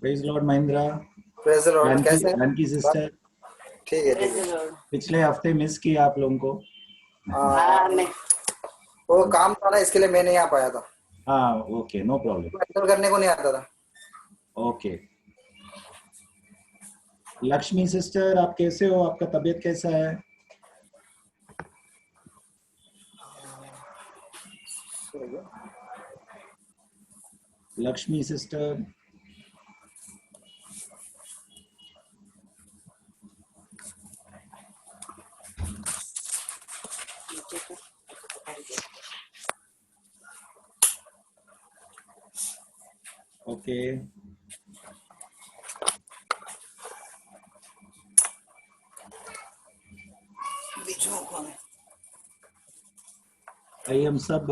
Praise Lord Mahindra. Praise Lord. कैसे हैं? Janaki sister, ठीक है, ठीक है। पिछले हफ्ते मिस किया आप लोगों को। वो काम था ना, इसके लिए मैं नहीं आ पाया था। हाँ, ओके, नो प्रॉब्लम। हैंडल करने को नहीं आता था। ओके। लक्ष्मी सिस्टर, आप कैसे हो? आपका तबीयत कैसा है? Lakshmi sister, okay. आइए हम सब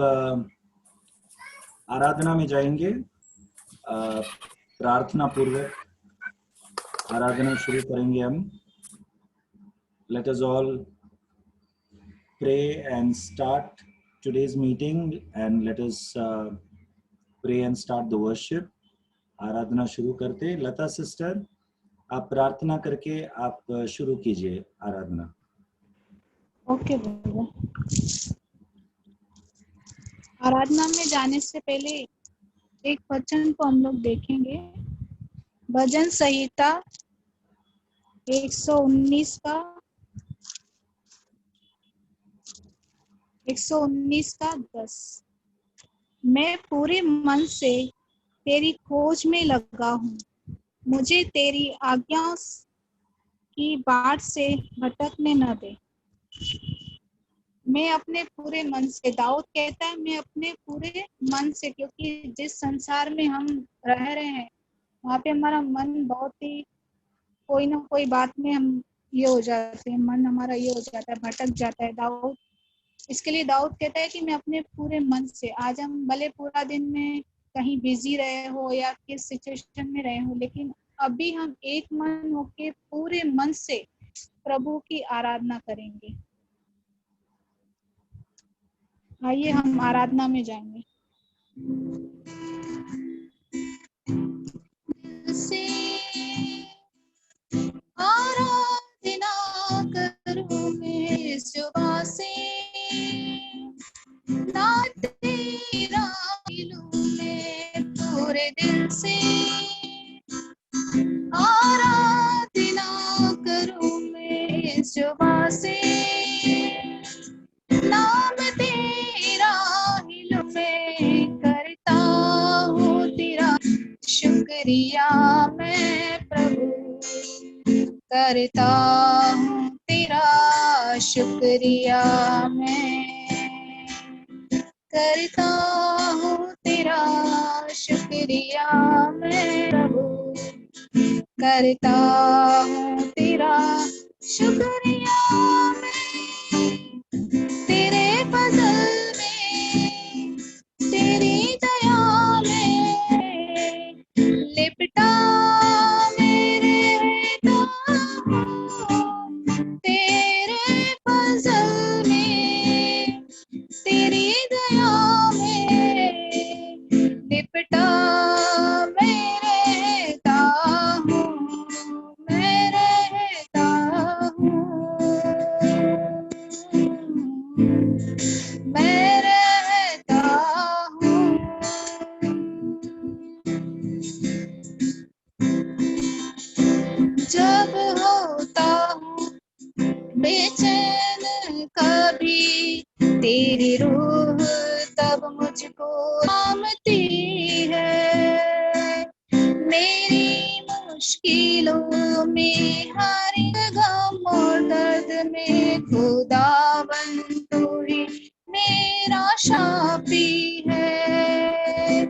आराधना में जाएंगे। प्रार्थना पूर्वक आराधना शुरू करेंगे हम। Let us all pray and start today's meeting, and let us pray and start the worship. आराधना शुरू करते। लता सिस्टर, आप प्रार्थना करके आप शुरू कीजिए आराधना। ओके भैया। आराधना में जाने से पहले एक वचन को हम लोग देखेंगे। भजन संहिता 119 का 10। मैं पूरे मन से तेरी खोज में लगा हूँ, मुझे तेरी आज्ञाओं की बाट से भटकने न दे। मैं अपने पूरे मन से, दाऊद कहता है, मैं अपने पूरे मन से, क्योंकि जिस संसार में हम रह रहे हैं वहाँ पे हमारा मन बहुत ही कोई ना कोई बात में हम ये हो जाते हैं, मन हमारा ये हो जाता है, भटक जाता है। दाऊद, इसके लिए दाऊद कहता है कि मैं अपने पूरे मन से, आज हम भले पूरा दिन में कहीं बिजी रहे हो या किस सिचुएशन में रहे हो, लेकिन अभी हम एक मन होके पूरे मन से प्रभु की आराधना करेंगे। आइए हम आराधना में जाएंगे। आराधना करूं मैं सुबह से, ना तेरा लूं मैं पूरे दिल से। आराधना करूं मैं सुबह से, नाम तेरा ही लूं मैं, करता हूँ तेरा शुक्रिया मैं प्रभु, करता हूँ तेरा शुक्रिया मैं, करता हूँ तेरा शुक्रिया मैं प्रभु, करता हूँ तेरा शुक्रिया मैं। तेरे फजल में, तेरी दया में लिपटा मेरे तेरे फजल में, तेरी दया में लिपटा मैं रहता हूँ, मैं रहता हूँ, मैं रहता हूँ। जब होता हूँ बेचैन कभी तेरी रूह, तब मुझको थामती है। मेरी मुश्किलों में, हर गम और दर्द में, खुदावन तू ही मेरा शाफी है।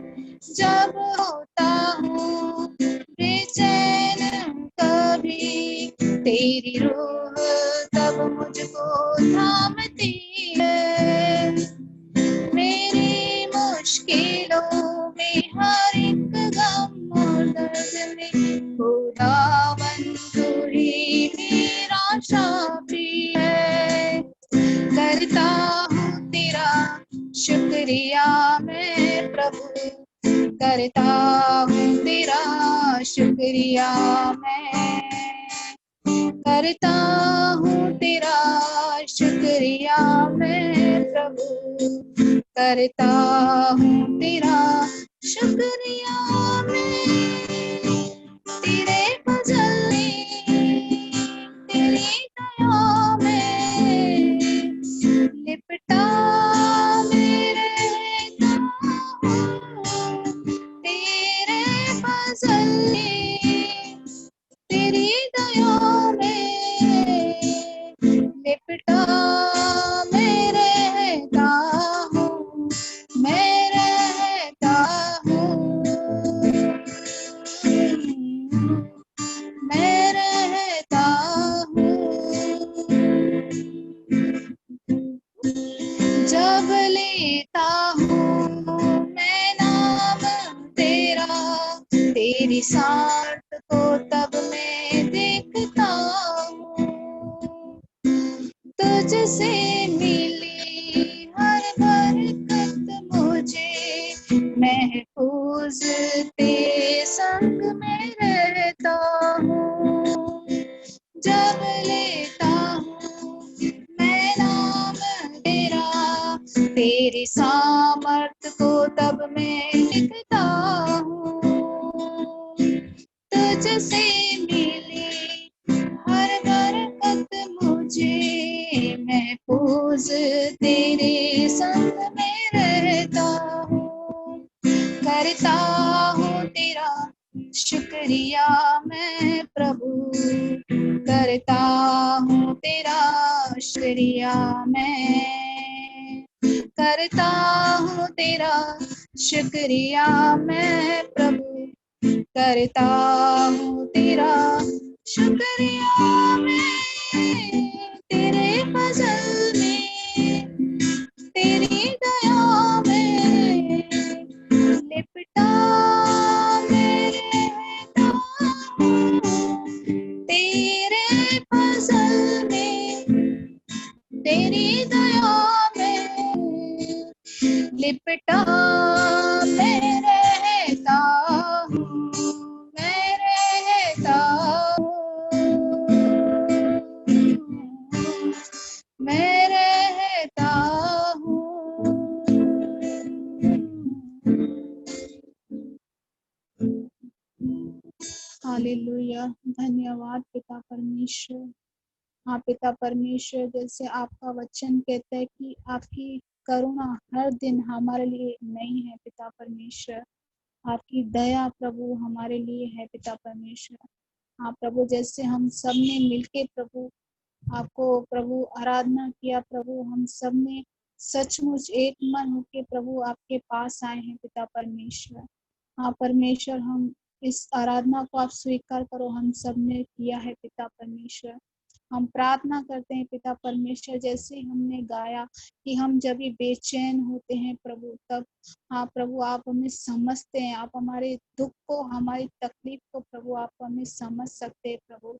जब होता हूँ बेचैन कभी तेरी रूह, तब मुझको थामती है। मेरी मुश्किलों में, हर एक गम और दर्द में, खुदावन तू ही मेरा शाफी है। करता हूँ तेरा शुक्रिया मैं प्रभु, करता हूँ तेरा शुक्रिया मैं, करता हूँ तेरा शुक्रिया मैं प्रभु, करता हूँ तेरा शुक्रिया मैं। तेरे फजल में, तेरी दया में लिपटा मैं रहता हूँ, तेरे फजल में, तेरी दया में लिपटा मैं रहता हूँ, मैं रहता हूँ, मैं रहता हूँ। जब लेता हूँ मैं नाम तेरा, तेरी साथ को तब मैं देखता हूँ, तुझसे मिली हर बरकत मुझे महफूज तेरे संग में रहता हूँ। जब लेता हूँ मैं नाम तेरा, तेरी सामर्थ को तब मैं लिखता हूँ, तुझसे मिली हर बरकत मुझे महफूज तेरे संग में रहता हूँ, करता हूँ तेरा शुक्रिया मैं प्रभु, करता हूँ तेरा शुक्रिया मैं, करता हूँ तेरा शुक्रिया मैं प्रभु, करता हूँ तेरा शुक्रिया मैं। तेरे फजल में, तेरी दया में लिपटा मैं रहता हूँ, तेरे फजल में, तेरी दया में लिपटा मैं रहता हूँ, मैं रहता हूँ, मैं रहता हूँ। हालेलुया, धन्यवाद पिता परमेश्वर। हाँ पिता परमेश्वर, जैसे आपका वचन कहता है कि आपकी करुणा हर दिन हमारे लिए नई है पिता परमेश्वर, आपकी दया प्रभु हमारे लिए है पिता परमेश्वर। हाँ प्रभु, जैसे हम सब ने मिलके प्रभु आपको प्रभु आराधना किया प्रभु, हम सब ने सचमुच एक मन होके प्रभु आपके पास आए हैं पिता परमेश्वर। हाँ परमेश्वर, हम इस आराधना को आप स्वीकार करो, हम सब ने किया है पिता परमेश्वर। हम प्रार्थना करते हैं पिता परमेश्वर, जैसे हमने गाया कि हम जब भी बेचैन होते हैं प्रभु तब, हाँ प्रभु आप हमें समझते हैं, आप हमारे दुख को, हमारी तकलीफ को प्रभु आप हमें समझ सकते हैं प्रभु।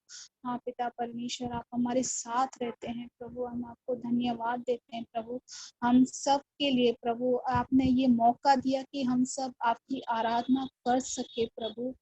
हाँ पिता परमेश्वर, आप हमारे साथ रहते हैं प्रभु, हम आपको धन्यवाद देते हैं प्रभु। हम सब के लिए प्रभु आपने ये मौका दिया कि हम सब आपकी आराधना कर सके प्रभु।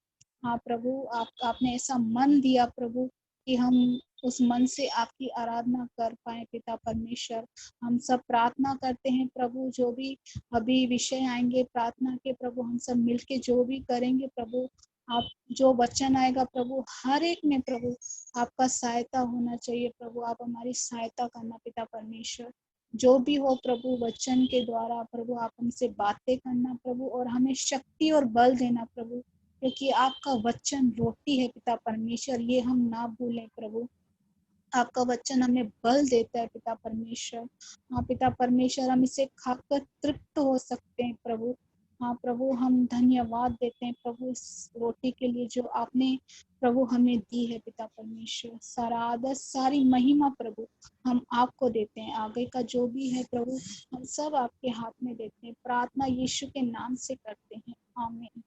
हाँ प्रभु, आपने ऐसा मन दिया प्रभु कि हम उस मन से आपकी आराधना कर पाए पिता परमेश्वर। हम सब प्रार्थना करते हैं प्रभु, जो भी अभी विषय आएंगे प्रार्थना के प्रभु, हम सब मिलके जो भी करेंगे प्रभु, आप जो वचन आएगा प्रभु हर एक में प्रभु आपका सहायता होना चाहिए प्रभु, आप हमारी सहायता करना पिता परमेश्वर। जो भी हो प्रभु वचन के द्वारा प्रभु आप हमसे बातें करना प्रभु, और हमें शक्ति और बल देना प्रभु, क्योंकि आपका वचन रोटी है पिता परमेश्वर, ये हम ना भूलें प्रभु। आपका वचन हमें बल देता है पिता परमेश्वर। हाँ पिता परमेश्वर, हम इसे खाकर तृप्त हो सकते हैं प्रभु। हाँ प्रभु, हम धन्यवाद देते हैं प्रभु इस रोटी के लिए जो आपने प्रभु हमें दी है पिता परमेश्वर। सारा आदर सारी महिमा प्रभु हम आपको देते हैं, आगे का जो भी है प्रभु हम सब आपके हाथ में देते हैं। प्रार्थना यीशु के नाम से करते हैं, आमीन।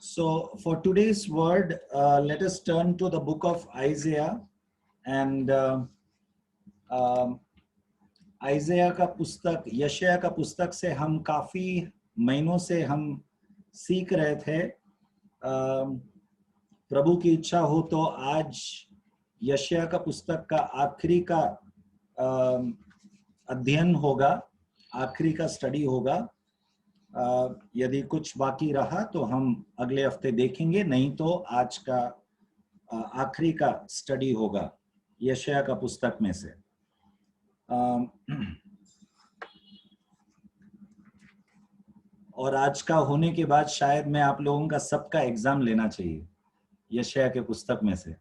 So for today's word, let us turn to the book of Isaiah, and आइज़ाया का पुस्तक, यशाया का पुस्तक से हम काफी महीनों से हम सीख रहे थे। प्रभु की इच्छा हो तो आज यशाया का पुस्तक का आखिरी का अध्ययन होगा, आखिरी का स्टडी होगा। यदि कुछ बाकी रहा तो हम अगले हफ्ते देखेंगे, नहीं तो आज का आखिरी का स्टडी होगा यशाया का पुस्तक में से। और आज का होने के बाद शायद मैं आप लोगों का सबका एग्जाम लेना चाहिए यशाया के पुस्तक में से।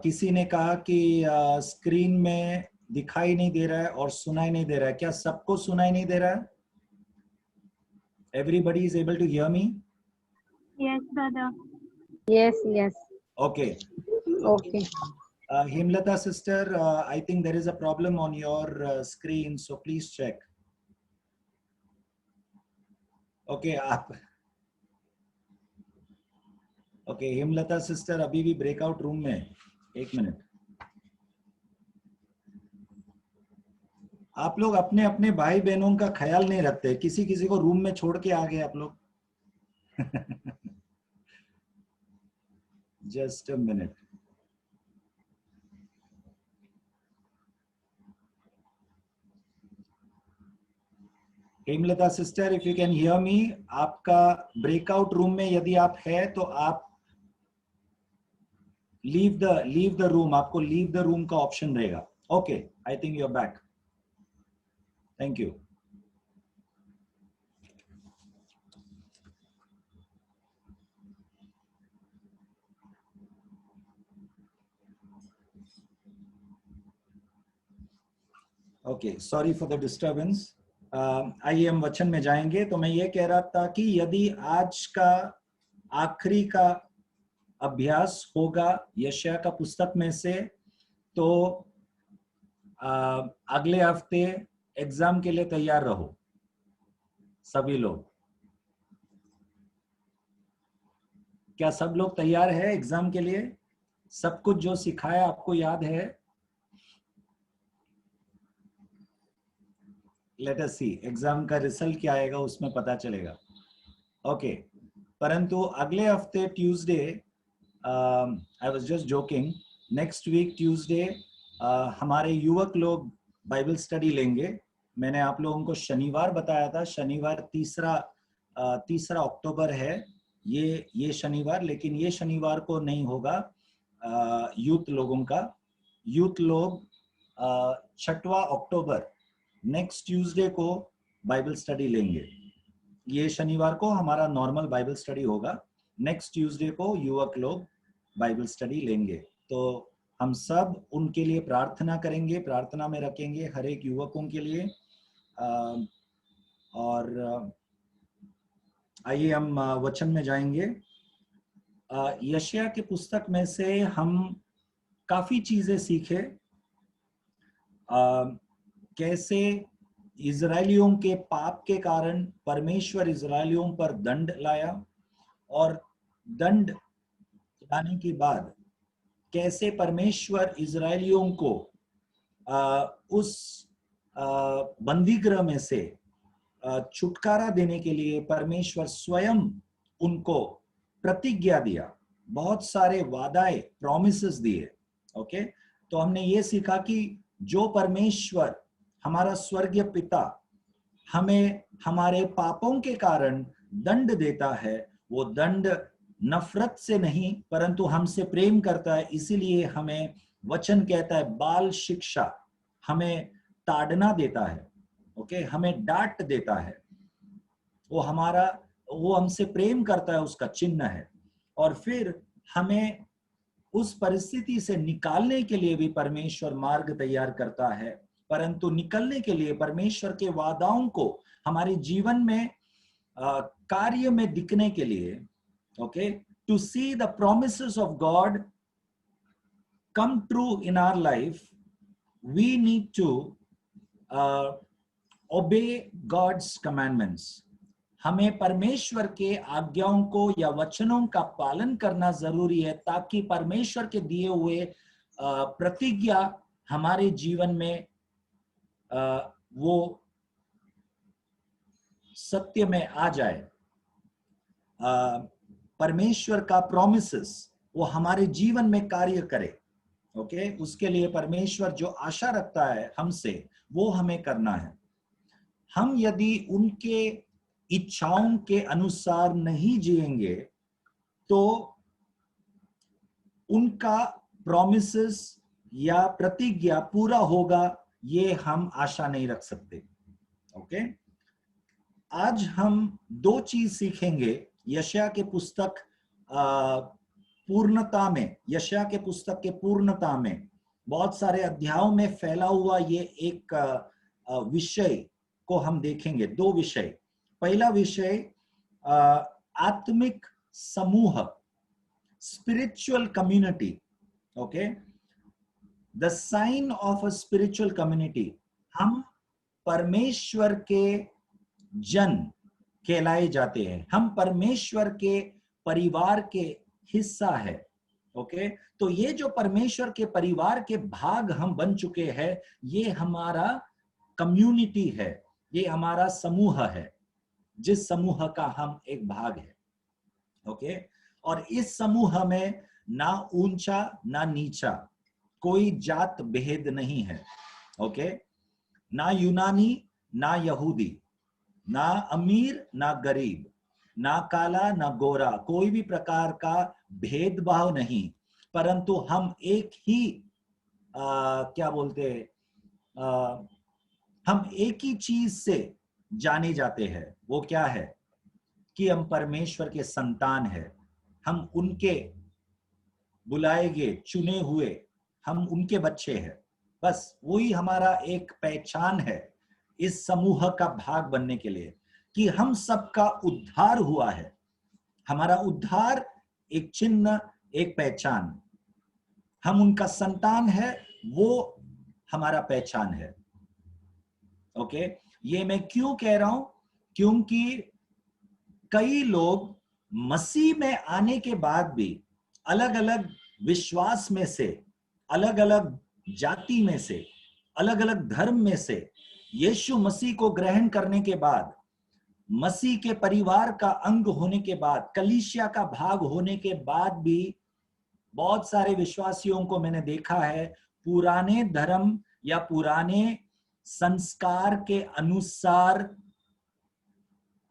किसी ने कहा कि स्क्रीन में दिखाई नहीं दे रहा है और सुनाई नहीं दे रहा है। क्या सबको सुनाई नहीं दे रहा है? Everybody is able to hear me? Yes, brother. Yes. Okay. Okay. Himlata sister, I think there is a problem on your screen, so please check. Okay, Okay, Himlata sister अभी भी breakout room में, एक minute. आप लोग अपने अपने भाई बहनों का ख्याल नहीं रखते, किसी किसी को रूम में छोड़ के आ गए आप लोग। Just a minute. Hemlata sister, if you can hear me, आपका ब्रेकआउट रूम में यदि आप है तो आप लीव द रूम, आपको लीव द रूम का ऑप्शन रहेगा। Okay, I think you are back. Thank you. Okay, sorry for the disturbance. आइए हम वचन में जाएंगे। तो मैं ये कह रहा था कि यदि आज का आखिरी का अभ्यास होगा यशाया का पुस्तक में से, तो अगले हफ्ते एग्जाम के लिए तैयार रहो सभी लोग। क्या सब लोग तैयार है एग्जाम के लिए? सब कुछ जो सिखाया आपको याद है? लेट अस सी, एग्जाम का रिजल्ट क्या आएगा उसमें पता चलेगा। ओके, परंतु अगले हफ्ते Tuesday, I was just joking, next week Tuesday हमारे युवक लोग बाइबल स्टडी लेंगे। मैंने आप लोगों को शनिवार बताया था, शनिवार 3 अक्टूबर है ये शनिवार, लेकिन ये शनिवार को नहीं होगा यूथ लोगों का। यूथ लोग 6 अक्टूबर नेक्स्ट ट्यूसडे को बाइबल स्टडी लेंगे। ये शनिवार को हमारा नॉर्मल बाइबल स्टडी होगा, नेक्स्ट ट्यूसडे को युवक लोग बाइबल स्टडी लेंगे। तो हम सब उनके लिए प्रार्थना करेंगे, प्रार्थना में रखेंगे हर एक युवकों के लिए। और आइए हम वचन में जाएंगे। यशाया के पुस्तक में से हम काफी चीजें सीखे। कैसे इजरायलियों के पाप के कारण परमेश्वर इजरायलियों पर दंड लाया, और दंड लाने के बाद कैसे परमेश्वर इजरायलियों को उस बंदीगृह में से छुटकारा देने के लिए परमेश्वर स्वयं उनको प्रतिज्ञा दिया, बहुत सारे वादाएं, प्रॉमिसेस दिए। ओके, तो हमने ये सीखा कि जो परमेश्वर हमारा स्वर्गीय पिता हमें हमारे पापों के कारण दंड देता है, वो दंड नफरत से नहीं परंतु हमसे प्रेम करता है। इसीलिए हमें वचन कहता है बाल शिक्षा, हमें ताड़ना देता है। ओके, हमें डांट देता है। वो हमसे प्रेम करता है, उसका चिन्ह है। और फिर हमें उस परिस्थिति से निकालने के लिए भी परमेश्वर मार्ग तैयार करता है, परंतु निकलने के लिए परमेश्वर के वादाओं को हमारे जीवन में कार्य में दिखने के लिए, okay, to see the promises of God come true in our life, we need to obey God's commandments. हमें परमेश्वर के आज्ञाओं को या वचनों का पालन करना जरूरी है, ताकि परमेश्वर के दिए हुए प्रतिज्ञा हमारे जीवन में वो सत्य में आ जाए। परमेश्वर का प्रॉमिसेस वो हमारे जीवन में कार्य करे। ओके, उसके लिए परमेश्वर जो आशा रखता है हमसे, वो हमें करना है। हम यदि उनके इच्छाओं के अनुसार नहीं जिएंगे तो उनका प्रॉमिसेस या प्रतिज्ञा पूरा होगा, ये हम आशा नहीं रख सकते। ओके, आज हम दो चीज सीखेंगे यशायाह के पुस्तक पूर्णता में। यशायाह के पुस्तक के पूर्णता में बहुत सारे अध्यायों में फैला हुआ ये एक विषय को हम देखेंगे। दो विषय। पहला विषय आत्मिक समूह, spiritual community. Okay, the sign of a spiritual community. हम परमेश्वर के जन कहलाए जाते हैं, हम परमेश्वर के परिवार के हिस्सा है। ओके, तो ये जो परमेश्वर के परिवार के भाग हम बन चुके हैं, ये हमारा कम्युनिटी है, ये हमारा समूह है, जिस समूह का हम एक भाग है। ओके, और इस समूह में ना ऊंचा ना नीचा, कोई जात भेद नहीं है। ओके, ना यूनानी ना यहूदी, ना अमीर ना गरीब, ना काला ना गोरा, कोई भी प्रकार का भेदभाव नहीं, परंतु हम एक ही क्या बोलते हैं, हम एक ही चीज से जाने जाते हैं। वो क्या है कि हम परमेश्वर के संतान हैं, हम उनके बुलाए गए चुने हुए, हम उनके बच्चे हैं। बस वही हमारा एक पहचान है इस समूह का भाग बनने के लिए, कि हम सबका उद्धार हुआ है। हमारा उद्धार एक चिन्ह, एक पहचान, हम उनका संतान है, वो हमारा पहचान है। ओके, ये मैं क्यों कह रहा हूं? क्योंकि कई लोग मसीह में आने के बाद भी अलग अलग विश्वास में से, अलग अलग जाति में से, अलग अलग धर्म में से यीशु मसीह को ग्रहण करने के बाद, मसीह के परिवार का अंग होने के बाद, कलीसिया का भाग होने के बाद भी बहुत सारे विश्वासियों को मैंने देखा है पुराने धर्म या पुराने संस्कार के अनुसार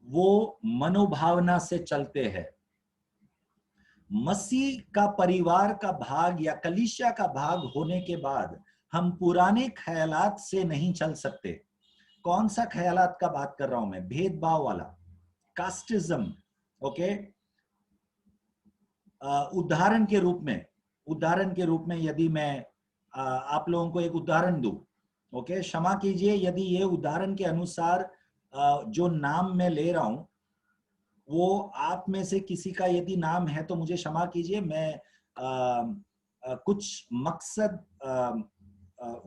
वो मनोभावना से चलते हैं। मसीह का परिवार का भाग या कलीसिया का भाग होने के बाद हम पुराने ख्यालात से नहीं चल सकते। कौन सा ख्यालात का बात कर रहा हूं मैं? भेदभाव वाला, कास्टिज्म। ओके, उदाहरण के रूप में यदि मैं आप लोगों को एक उदाहरण दूं, ओके, क्षमा कीजिए यदि ये उदाहरण के अनुसार जो नाम मैं ले रहा हूं वो आप में से किसी का यदि नाम है तो मुझे क्षमा कीजिए। मैं कुछ मकसद,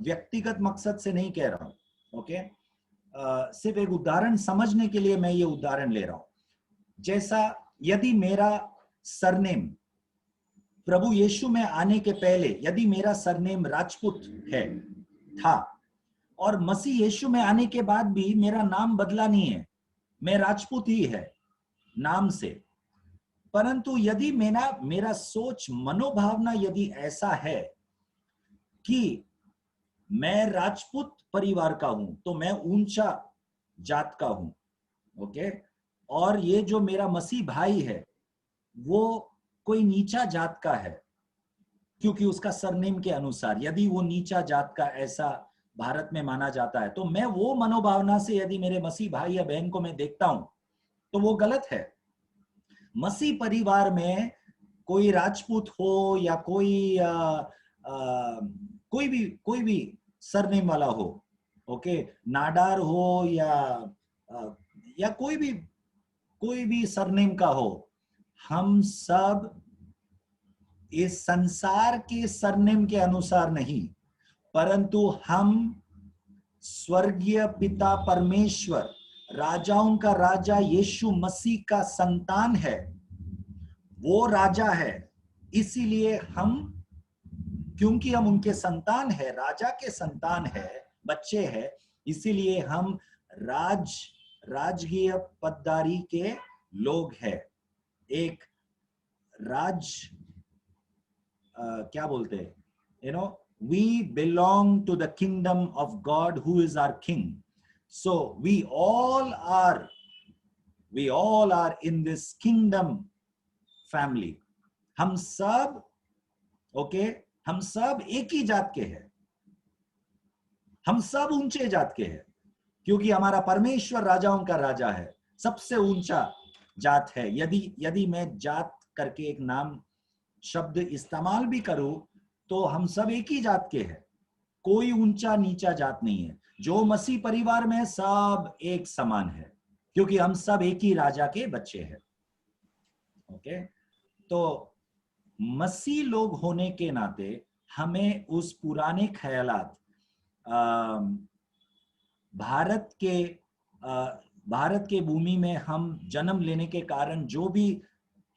व्यक्तिगत मकसद से नहीं कह रहा हूं। ओके, सिर्फ एक उदाहरण समझने के लिए मैं ये उदाहरण ले रहा हूं। जैसा यदि मेरा सरनेम प्रभु यीशु में आने के पहले यदि मेरा सरनेम राजपूत था, और मसीह यीशु में आने के बाद भी मेरा नाम बदला नहीं है, मैं राजपूत ही है नाम से, परंतु यदि मेरा सोच, मनोभावना यदि ऐसा है कि मैं राजपूत परिवार का हूं तो मैं ऊंचा जात का हूं। ओके, और ये जो मेरा मसीह भाई है वो कोई नीचा जात का है, क्योंकि उसका सरनेम के अनुसार यदि वो नीचा जात का ऐसा भारत में माना जाता है, तो मैं वो मनोभावना से यदि मेरे मसीह भाई या बहन को मैं देखता हूं तो वो गलत है। मसीह परिवार में कोई राजपूत हो या कोई भी सरनेम वाला हो, ओके, नाडार हो या कोई भी सरनेम का हो, हम सब इस संसार के सरनेम के अनुसार नहीं, परंतु हम स्वर्गीय पिता परमेश्वर राजाओं का राजा यीशु मसीह का संतान है, वो राजा है, इसीलिए हम, क्योंकि हम उनके संतान है, राजा के संतान है, बच्चे हैं, इसीलिए हम राजकीय पदधारी के लोग हैं। एक क्या बोलते हैं, we belong to the kingdom of God who is our king. So we all are in this kingdom family. हम सब हम सब एक ही जात के हैं, हम सब ऊंचे जात के हैं, क्योंकि हमारा परमेश्वर राजाओं का राजा है, सबसे ऊंचा जात है। यदि मैं जात करके एक नाम शब्द इस्तेमाल भी करूं तो हम सब एक ही जात के हैं, कोई ऊंचा नीचा जात नहीं है। जो मसीह परिवार में सब एक समान है, क्योंकि हम सब एक ही राजा के बच्चे हैं। ओके, तो मसीह लोग होने के नाते हमें उस पुराने ख्यालात, भारत के भूमि में हम जन्म लेने के कारण जो भी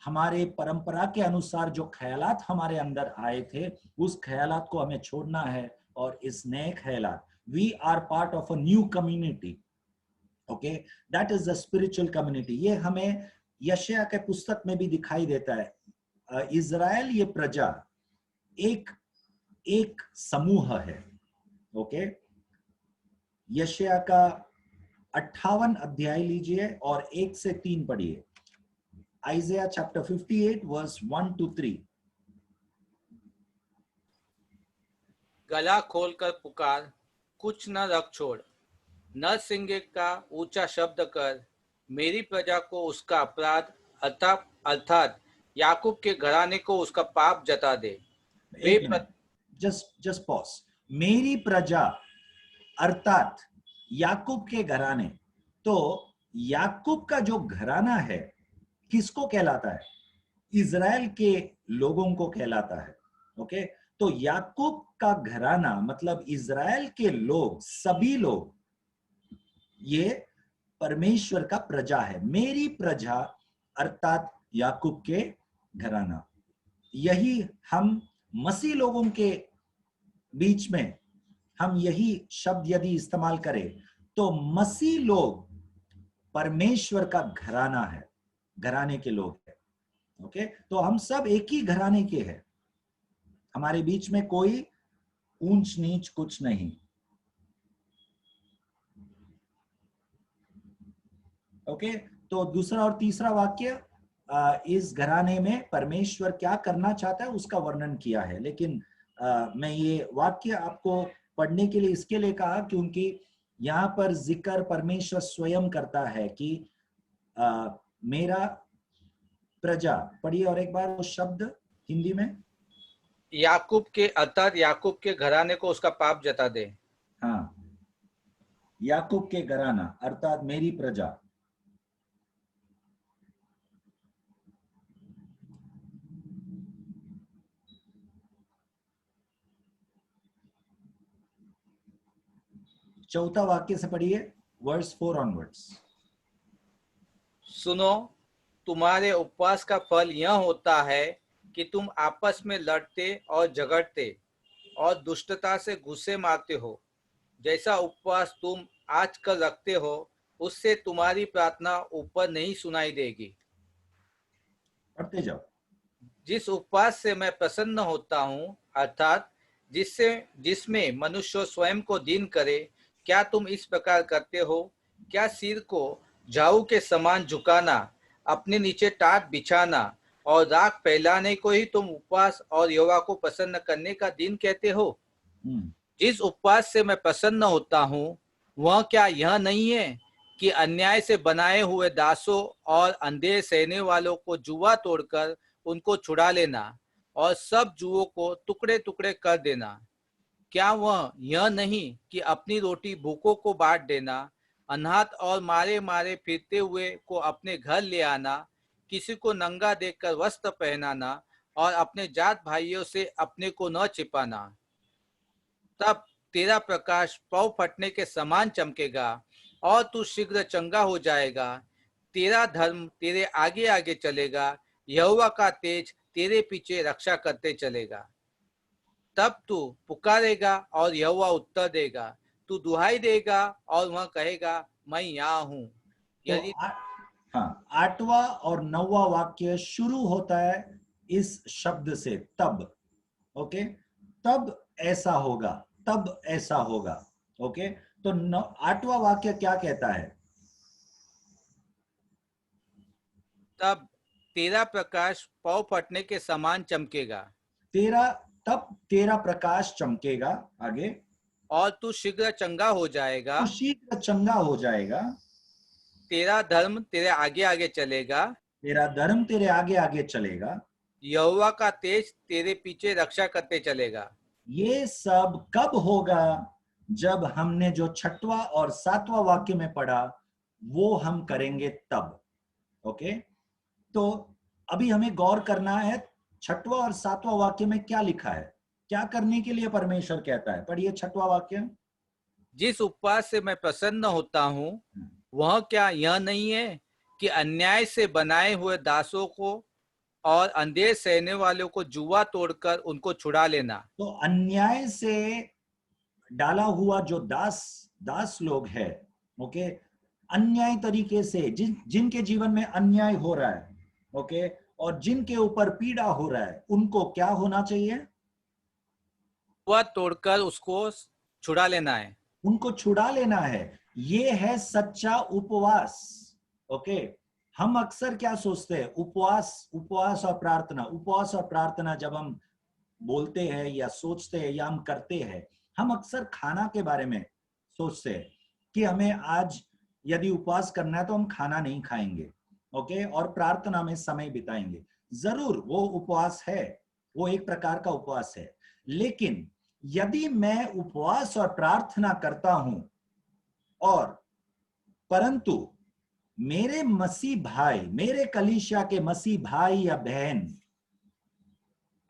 हमारे परंपरा के अनुसार जो ख्यालात हमारे अंदर आए थे, उस ख्यालात को हमें छोड़ना है और इस नए ख्यालात, we are part of a new community. Okay, that is the spiritual community. ये हमें यशायाह के पुस्तक में भी दिखाई देता है। इजराइल, ये प्रजा एक समूह है। ओके, यशायाह का 58 अध्याय लीजिए और 1 से 3 पढ़िए। Isaiah chapter 58 verse 1 to 3। गला खोलकर पुकार, कुछ न रख छोड़, नरसिंगे का ऊंचा शब्द कर, मेरी प्रजा को उसका अपराध अर्थात याकूब के घराने को उसका पाप जता दे। Just pause. मेरी प्रजा अर्थात याकूब के घराने, तो याकूब का जो घराना है किसको कहलाता है? इजराइल के लोगों को कहलाता है। ओके, तो याकूब का घराना मतलब इजराइल के लोग, सभी लोग, ये परमेश्वर का प्रजा है। मेरी प्रजा अर्थात याकूब के घराना। यही हम मसीह लोगों के बीच में हम यही शब्द यदि इस्तेमाल करें तो मसीह लोग परमेश्वर का घराना है, घराने के लोग हैं। ओके, तो हम सब एक ही घराने के हैं, हमारे बीच में कोई ऊंच नीच कुछ नहीं। ओके, तो दूसरा और तीसरा वाक्य इस घराने में परमेश्वर क्या करना चाहता है उसका वर्णन किया है। लेकिन मैं ये वाक्य आपको पढ़ने के लिए इसके लिए कहा क्योंकि यहाँ पर जिक्र परमेश्वर स्वयं करता है कि मेरा प्रजा। पढ़िए और एक बार वो शब्द हिंदी में। याकूब के अर्थात याकूब के घराने को उसका पाप जता दे। हाँ, याकूब के घराना अर्थात मेरी प्रजा। चौथा वाक्य से पढ़िए, वर्स 4 ऑनवर्ड्स। सुनो, तुम्हारे उपवास का फल यह होता है कि तुम आपस में लड़ते और झगड़ते और दुष्टता से गुस्से मारते हो। जैसा उपवास तुम आजकल रखते हो उससे तुम्हारी प्रार्थना ऊपर नहीं सुनाई देगी। पढ़ते जाओ। जिस उपवास से मैं प्रसन्न होता हूँ अर्थात जिसमें मनुष्य स्वयं को दीन करे, क्या तुम इस प्रकार करते हो? क्या सिर को झाऊ के समान झुकाना, अपने नीचे टाट बिछाना और राख फैलाने को ही तुम उपवास और यहोवा को प्रसन्न करने का दिन कहते हो? जिस उपवास से मैं प्रसन्न होता हूँ वह क्या यह नहीं है कि अन्याय से बनाए हुए दासों और अंधे सहने वालों को जुआ तोड़कर उनको छुड़ा लेना और सब जुओं को टुकड़े टुकड़े कर देना? क्या वह यह नहीं कि अपनी रोटी भूखों को बांट देना, अनाथ और मारे मारे फिरते हुए को अपने घर ले आना, किसी को नंगा देखकर वस्त्र पहनाना और अपने जात भाइयों से अपने को न छिपाना? तब तेरा प्रकाश पौ फटने के समान चमकेगा और तू शीघ्र चंगा हो जाएगा। तेरा धर्म तेरे आगे आगे चलेगा, यहोवा का तेज तेरे पीछे रक्षा करते चलेगा। तब तू पुकारेगा और यहोवा उत्तर देगा, तू दुहाई देगा और वह कहेगा मैं यहाँ हूँ। तो यदि हाँ, 8वां और 9वां वाक्य शुरू होता है इस शब्द से, तब। ओके, तब ऐसा होगा, तब ऐसा होगा। ओके, तो 8वां वाक्य क्या कहता है? तब तेरा प्रकाश पौ फटने के समान चमकेगा, तब तेरा प्रकाश चमकेगा। आगे, और तू शीघ्र चंगा हो जाएगा। तो शीघ्र चंगा हो जाएगा। तेरा धर्म तेरे आगे आगे चलेगा, तेरा धर्म तेरे आगे आगे चलेगा। यहोवा का तेज तेरे पीछे रक्षा करते चलेगा। ये सब कब होगा? जब हमने जो 6वां और 7वां वाक्य में पढ़ा वो हम करेंगे तब। ओके, तो अभी हमें गौर करना है 6वां और 7वां वाक्य में क्या लिखा है, क्या करने के लिए परमेश्वर कहता है। पढ़िए 6वां वाक्य। जिस उपवास से मैं प्रसन्न होता हूँ, वह क्या यह नहीं है कि अन्याय से बनाए हुए दासों को और अंधेर सहने वालों को जुआ तोड़कर उनको छुड़ा लेना। तो अन्याय से डाला हुआ जो दास लोग है, ओके, अन्याय तरीके से जिनके जीवन में अन्याय हो रहा है, ओके, और जिनके ऊपर पीड़ा हो रहा है, उनको क्या होना चाहिए? जुआ तोड़कर उसको छुड़ा लेना है। उनको छुड़ा लेना है। ये है सच्चा उपवास। ओके, हम अक्सर क्या सोचते हैं, उपवास और प्रार्थना, उपवास और प्रार्थना जब हम बोलते हैं या सोचते हैं या हम करते हैं, हम अक्सर खाना के बारे में सोचते हैं कि हमें आज यदि उपवास करना है तो हम खाना नहीं खाएंगे, ओके, और प्रार्थना में समय बिताएंगे। जरूर वो उपवास है, वो एक प्रकार का उपवास है, लेकिन यदि मैं उपवास और प्रार्थना करता हूं और परंतु मेरे मसीह भाई, मेरे कलीसिया के मसीह भाई या बहन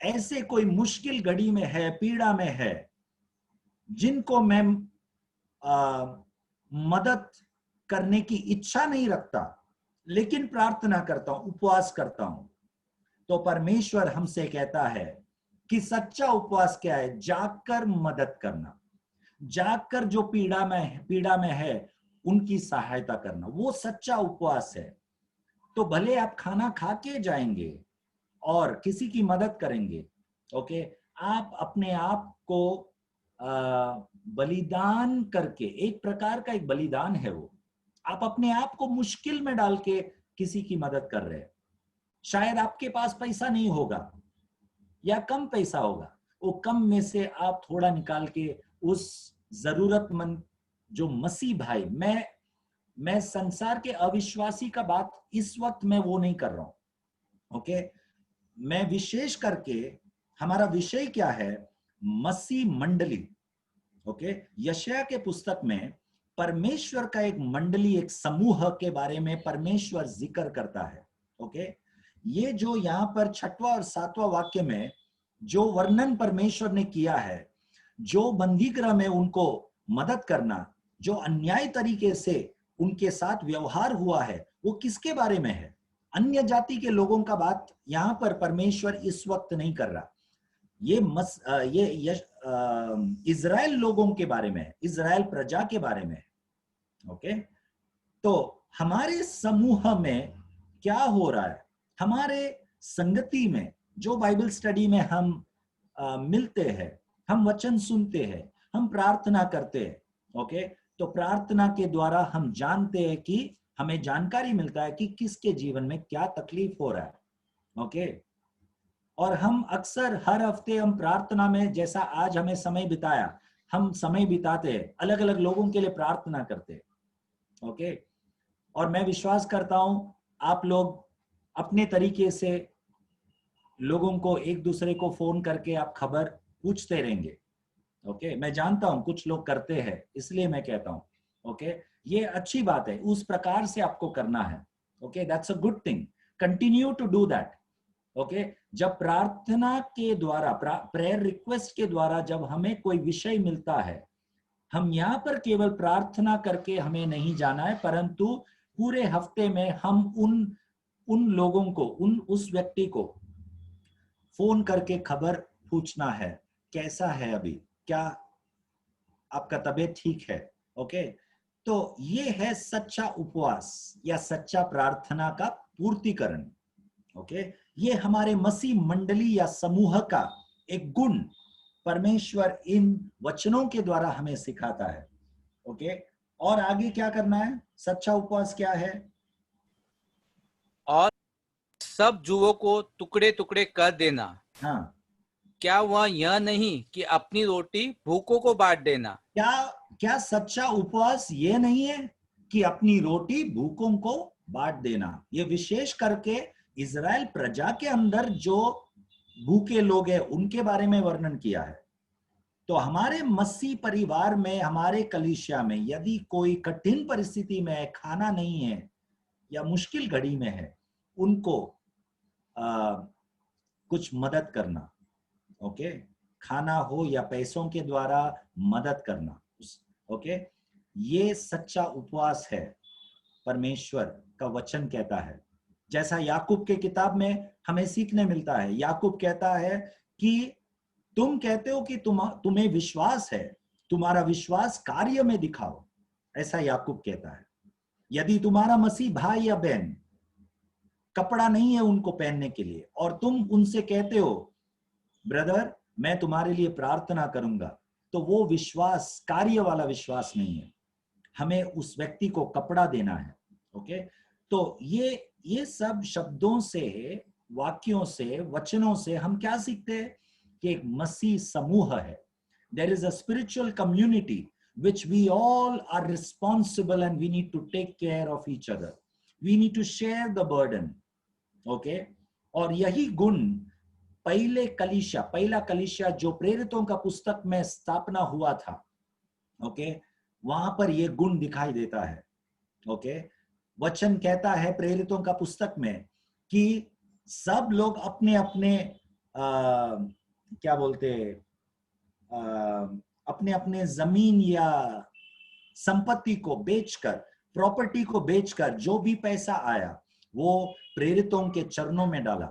ऐसे कोई मुश्किल घड़ी में है, पीड़ा में है, जिनको मैं मदद करने की इच्छा नहीं रखता, लेकिन प्रार्थना करता हूं, उपवास करता हूं, तो परमेश्वर हमसे कहता है कि सच्चा उपवास क्या है? जागकर मदद करना, जागकर जो पीड़ा में है उनकी सहायता करना, वो सच्चा उपवास है। तो भले आप खाना खा के जाएंगे और किसी की मदद करेंगे, ओके, आप अपने आप को बलिदान करके, एक प्रकार का एक बलिदान है वो, आप अपने आप को मुश्किल में डाल के किसी की मदद कर रहे हैं। शायद आपके पास पैसा नहीं होगा या कम पैसा होगा, वो कम में से आप थोड़ा निकाल के उस जरूरतमंद जो मसीह भाई, मैं संसार के अविश्वासी का बात इस वक्त मैं वो नहीं कर रहा हूं, ओके, मैं विशेष करके, हमारा विषय क्या है? मसीह मंडली। ओके, यशायाह के पुस्तक में परमेश्वर का एक मंडली, एक समूह के बारे में परमेश्वर जिक्र करता है। ओके, ये जो यहाँ पर 6वां और 7वां वाक्य में जो वर्णन परमेश्वर ने किया है, जो बंदीगृह में उनको मदद करना, जो अन्याय तरीके से उनके साथ व्यवहार हुआ है, वो किसके बारे में है? अन्य जाति के लोगों का बात यहाँ पर परमेश्वर इस वक्त नहीं कर रहा। ये इजराइल लोगों के बारे में है, इजराइल प्रजा के बारे में है। ओके, तो हमारे समूह में क्या हो रहा है? हमारे संगति में, जो बाइबल स्टडी में हम मिलते हैं, हम वचन सुनते हैं, हम प्रार्थना करते हैं, ओके, तो प्रार्थना के द्वारा हम जानते हैं कि हमें जानकारी मिलता है कि किसके जीवन में क्या तकलीफ हो रहा है, ओके, और हम अक्सर हर हफ्ते हम प्रार्थना में, जैसा आज हमें समय बिताया, हम समय बिताते हैं, अलग अलग लोगों के लिए प्रार्थना करते हैं, ओके, और मैं विश्वास करता हूं आप लोग अपने तरीके से लोगों को, एक दूसरे को फोन करके आप खबर पूछते रहेंगे, ओके, मैं जानता हूं कुछ लोग करते हैं, इसलिए मैं कहता हूं, ओके, ये अच्छी बात है, उस प्रकार से आपको करना है, okay, that's a good thing, continue to do that, okay. जब प्रार्थना के द्वारा, प्रेयर रिक्वेस्ट के द्वारा जब हमें कोई विषय मिलता है, हम यहाँ पर केवल प्रार्थना करके हमें नहीं जाना है, परंतु पूरे हफ्ते में हम उन लोगों को, उस व्यक्ति को फोन करके खबर पूछना है, कैसा है अभी, क्या आपका तबीयत ठीक है। ओके, तो ये है सच्चा उपवास या सच्चा प्रार्थना का पूर्तिकरण। ओके, ये हमारे मसीह मंडली या समूह का एक गुण परमेश्वर इन वचनों के द्वारा हमें सिखाता है। ओके, और आगे क्या करना है? सच्चा उपवास क्या है? और सब जुओं को टुकड़े टुकड़े कर देना। हाँ, क्या वह यह नहीं कि अपनी रोटी भूखों को बांट देना? क्या सच्चा उपवास ये नहीं है कि अपनी रोटी भूखों को बांट देना? ये विशेष करके इजराइल प्रजा के अंदर जो भूखे लोग हैं उनके बारे में वर्णन किया है। तो हमारे मसीह परिवार में, हमारे कलीसिया में यदि कोई कठिन परिस्थिति में है, खाना नहीं है या मुश्किल घड़ी में है, उनको कुछ मदद करना। ओके, खाना हो या पैसों के द्वारा मदद करना। ओके, ये सच्चा उपवास है, परमेश्वर का वचन कहता है। जैसा याकूब के किताब में हमें सीखने मिलता है, याकूब कहता है कि तुम कहते हो कि तुम्हें विश्वास है, तुम्हारा विश्वास कार्य में दिखाओ, ऐसा याकूब कहता है। यदि तुम्हारा मसीह भाई या बहन कपड़ा नहीं है उनको पहनने के लिए और तुम उनसे कहते हो ब्रदर मैं तुम्हारे लिए प्रार्थना करूंगा, तो वो विश्वास कार्य वाला विश्वास नहीं है। हमें उस व्यक्ति को कपड़ा देना है। ओके, तो ये सब शब्दों से, वाक्यों से, वचनों से हम क्या सीखते हैं कि एक मसीह समूह है। There is a spiritual community which we all are responsible and we need to take care of each other. We need to share the burden. Okay, और यही गुण पहला कलीसिया जो प्रेरितों का पुस्तक में स्थापना हुआ था, ओके, वहां पर ये गुण दिखाई देता है। ओके, वचन कहता है प्रेरितों का पुस्तक में कि सब लोग अपने अपने क्या बोलते, अपने अपने जमीन या संपत्ति को बेचकर, प्रॉपर्टी को बेचकर जो भी पैसा आया वो प्रेरितों के चरणों में डाला।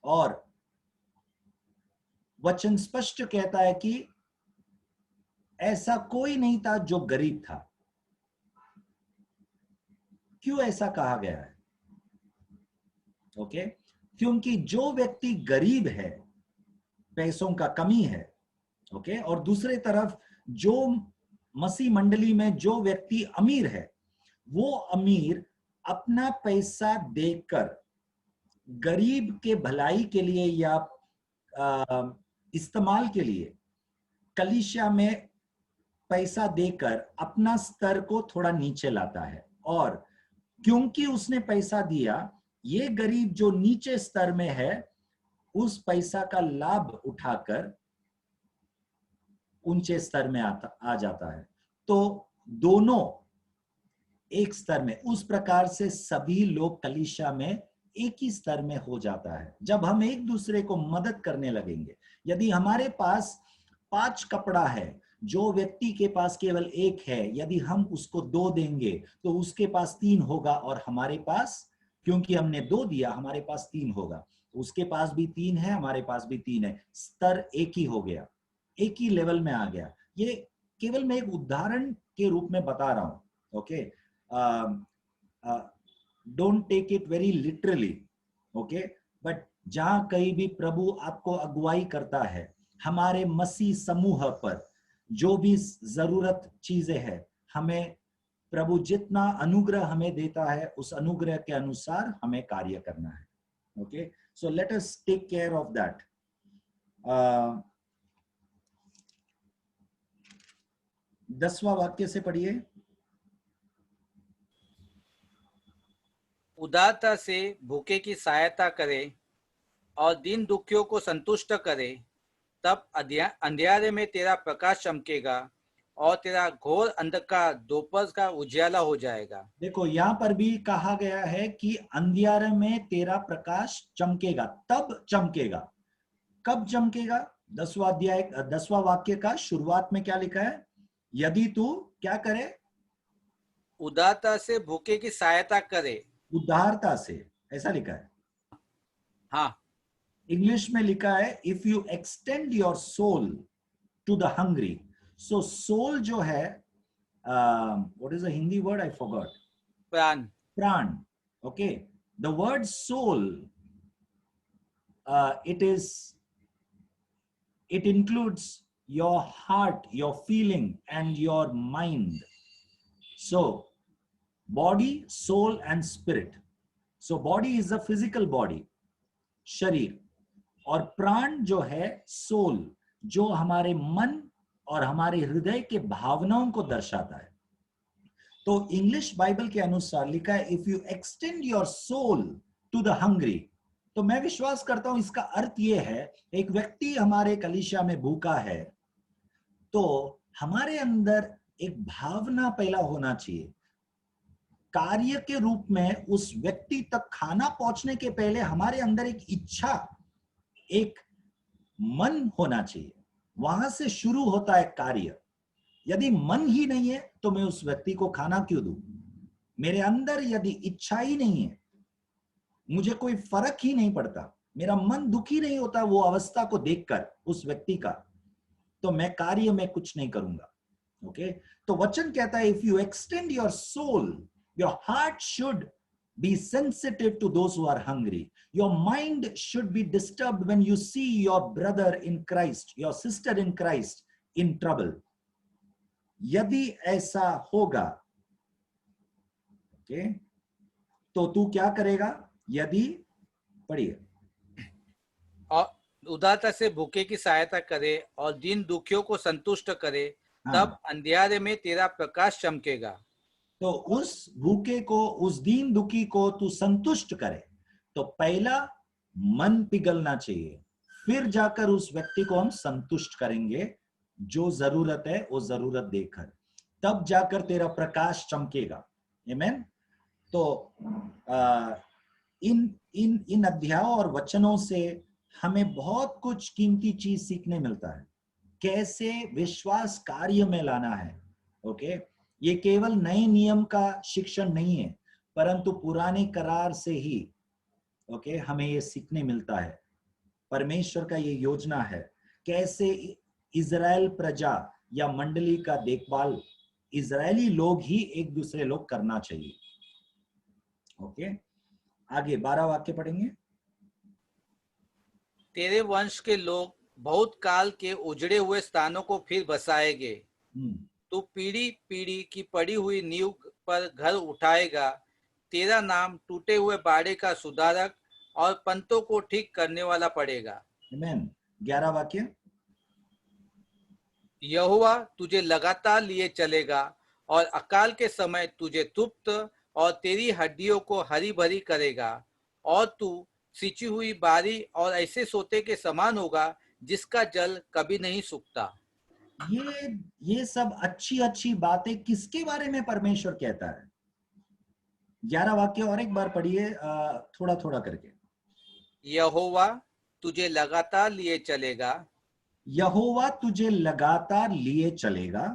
और वचन स्पष्ट कहता है कि ऐसा कोई नहीं था जो गरीब था। क्यों ऐसा कहा गया है? ओके, क्योंकि जो व्यक्ति गरीब है, पैसों का कमी है, ओके, और दूसरे तरफ जो मसीह मंडली में जो व्यक्ति अमीर है, वो अमीर अपना पैसा देकर गरीब के भलाई के लिए या इस्तेमाल के लिए कलीसिया में पैसा देकर अपना स्तर को थोड़ा नीचे लाता है। और क्योंकि उसने पैसा दिया, ये गरीब जो नीचे स्तर में है उस पैसा का लाभ उठाकर ऊंचे स्तर में आ जाता है। तो दोनों एक स्तर में, उस प्रकार से सभी लोग कलीसिया में एक ही स्तर में हो जाता है जब हम एक दूसरे को मदद करने लगेंगे। यदि हमारे पास 5 कपड़ा है, जो व्यक्ति के पास केवल 1 है, यदि हम उसको 2 देंगे तो उसके पास 3 होगा, और हमारे पास, क्योंकि हमने 2 दिया, हमारे पास 3 होगा। उसके पास भी 3 है, हमारे पास भी 3 है, स्तर एक ही हो गया, एक ही लेवल में आ गया। ये केवल मैं एक उदाहरण के रूप में बता रहा हूं। Okay, don't take it very literally. Okay, but जहां कहीं भी प्रभु आपको अगुवाई करता है, हमारे मसीह समूह पर जो भी जरूरत चीजें हैं, हमें प्रभु जितना अनुग्रह हमें देता है उस अनुग्रह के अनुसार हमें कार्य करना है। Okay, so let us take care of that. 10वां वाक्य से पढ़िए। उदारता से भूखे की सहायता करे और दीन दुखियों को संतुष्ट करे, तब अंधियारे में तेरा प्रकाश चमकेगा और तेरा घोर अंधकार दोपहर का उजियाला हो जाएगा। देखो, यहाँ पर भी कहा गया है कि अंधियारे में तेरा प्रकाश चमकेगा, तब चमकेगा। कब चमकेगा? 10वां अध्याय 10वां वाक्य का शुरुआत में क्या लिखा है? यदि तू क्या करे, उदारता से भूखे की सहायता करे। उदारता से, ऐसा लिखा है। हाँ, इंग्लिश में लिखा है if you extend your soul to the hungry. So soul जो है, what is the Hindi word, I forgot, प्राण। प्राण। Okay, the word soul, it includes your heart, your feeling and your mind. So body, soul and spirit. So body is a physical body, शरीर, और प्राण जो है soul, जो हमारे मन और हमारे हृदय के भावनाओं को दर्शाता है। तो इंग्लिश बाइबल के अनुसार लिखा है if you extend your soul to the hungry. तो मैं विश्वास करता हूं इसका अर्थ यह है, एक व्यक्ति हमारे कलीसिया में भूखा है तो हमारे अंदर एक भावना पैदा होना चाहिए, कार्य के रूप में उस व्यक्ति तक खाना पहुंचने के पहले हमारे अंदर एक इच्छा, एक मन होना चाहिए, वहां से शुरू होता है कार्य। यदि मन ही नहीं है तो मैं उस व्यक्ति को खाना क्यों दूं? मेरे अंदर यदि इच्छा ही नहीं है, मुझे कोई फर्क ही नहीं पड़ता, मेरा मन दुखी नहीं होता वो अवस्था को देखकर उस व्यक्ति का, तो मैं कार्य में कुछ नहीं करूंगा। ओके, तो वचन कहता है if you extend your soul, your heart should be sensitive to those who are hungry. Your mind should be disturbed when you see your brother in Christ, your sister in Christ in trouble. यदि ऐसा होगा, okay, तो तू क्या करेगा? यदि, पढ़िए, और उदारता से भूखे की सहायता करे और दीन दुखियों को संतुष्ट करे, तब अंधियारे में तेरा प्रकाश चमकेगा। तो उस भूखे को, उस दीन दुखी को तू संतुष्ट करे, तो पहला मन पिघलना चाहिए, फिर जाकर उस व्यक्ति को हम संतुष्ट करेंगे, जो जरूरत है वो जरूरत देकर, तब जाकर तेरा प्रकाश चमकेगा। आमीन। तो इन अध्यायों और वचनों से हमें बहुत कुछ कीमती चीज सीखने मिलता है, कैसे विश्वास कार्य में लाना है। ओके, ये केवल नए नियम का शिक्षण नहीं है, परंतु पुराने करार से ही ओके हमें ये सीखने मिलता है। परमेश्वर का ये योजना है कैसे इजराइल प्रजा या मंडली का देखभाल इजरायली लोग ही एक दूसरे लोग करना चाहिए। ओके, आगे 12 वाक्य पढ़ेंगे। तेरे वंश के लोग बहुत काल के उजड़े हुए स्थानों को फिर बसाएंगे। तू पीढ़ी पीढ़ी की पड़ी हुई नींव पर घर उठाएगा। तेरा नाम टूटे हुए बाड़े का सुधारक और पंतों को ठीक करने वाला पड़ेगा। आमीन। 11 वाक्य। यहोवा तुझे लगातार लिए चलेगा और अकाल के समय तुझे तृप्त और तेरी हड्डियों को हरी भरी करेगा, और तू सिंची हुई बारी और ऐसे सोते के समान होगा जिसका जल कभी नहीं सूखता। ये सब अच्छी अच्छी बातें किसके बारे में परमेश्वर कहता है? 11 वाक्य और एक बार पढ़िए, थोड़ा थोड़ा करके। यहोवा तुझे लगातार लिए चलेगा, यहोवा तुझे लगातार लिए चलेगा,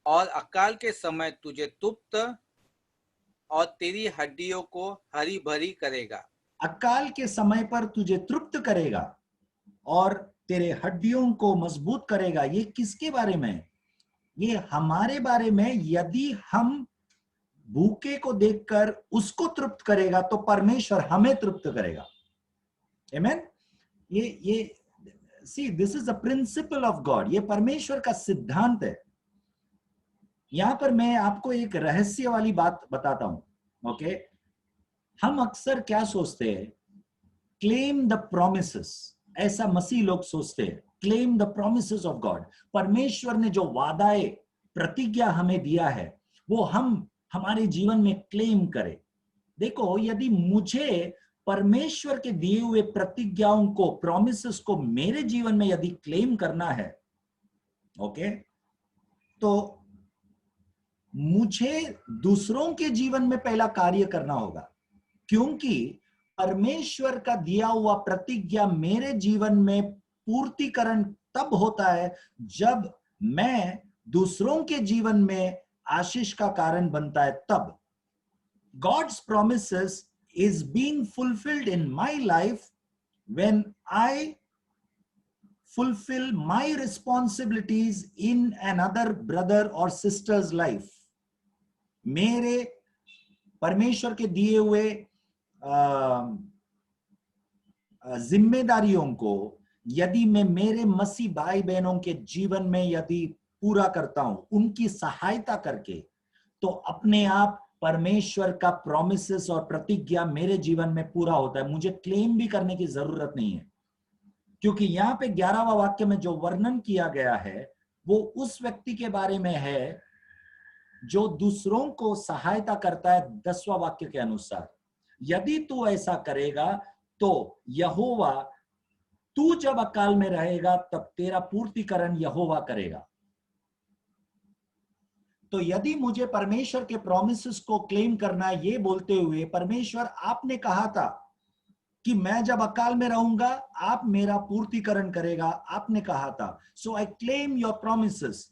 और अकाल के समय तुझे तृप्त और तेरी हड्डियों को हरी भरी करेगा। अकाल के समय पर तुझे तृप्त करेगा और तेरे हड्डियों को मजबूत करेगा। ये किसके बारे में? ये हमारे बारे में। यदि हम भूखे को देखकर उसको तृप्त करेगा तो परमेश्वर हमें तृप्त करेगा। आमीन। ये see, this is the principle of God. ये परमेश्वर का सिद्धांत है। यहां पर मैं आपको एक रहस्य वाली बात बताता हूं। ओके, हम अक्सर क्या सोचते हैं? क्लेम द प्रोमिसेस, ऐसा मसीह लोग सोचते हैं। Claim the promises of God. परमेश्वर ने जो वादाएं, प्रतिज्ञा हमें दिया है वो हम हमारे जीवन में क्लेम करें। देखो, यदि मुझे परमेश्वर के दिए हुए प्रतिज्ञाओं को, प्रोमिसेस को मेरे जीवन में यदि क्लेम करना है, ओके, तो मुझे दूसरों के जीवन में पहला कार्य करना होगा, क्योंकि परमेश्वर का दिया हुआ प्रतिज्ञा मेरे जीवन में पूर्तिकरण तब होता है जब मैं दूसरों के जीवन में आशीष का कारण बनता है, तब God's promises is being fulfilled in my life when I fulfill my responsibilities in another brother or sister's life. मेरे परमेश्वर के दिए हुए जिम्मेदारियों को यदि मैं मेरे मसीह भाई बहनों के जीवन में यदि पूरा करता हूं, उनकी सहायता करके, तो अपने आप परमेश्वर का प्रॉमिसेस और प्रतिज्ञा मेरे जीवन में पूरा होता है। मुझे क्लेम भी करने की जरूरत नहीं है, क्योंकि यहाँ पे 11वां वाक्य में जो वर्णन किया गया है वो उस व्यक्ति के बारे में है जो दूसरों को सहायता करता है। 10वां वाक्य के अनुसार, यदि तू ऐसा करेगा तो यहोवा, तू जब अकाल में रहेगा तब तेरा पूर्तिकरण यहोवा करेगा। तो यदि मुझे परमेश्वर के प्रॉमिसेस को क्लेम करना है, ये बोलते हुए परमेश्वर आपने कहा था कि मैं जब अकाल में रहूंगा आप मेरा पूर्तिकरण करेगा, आपने कहा था, सो आई क्लेम योर प्रॉमिसेस।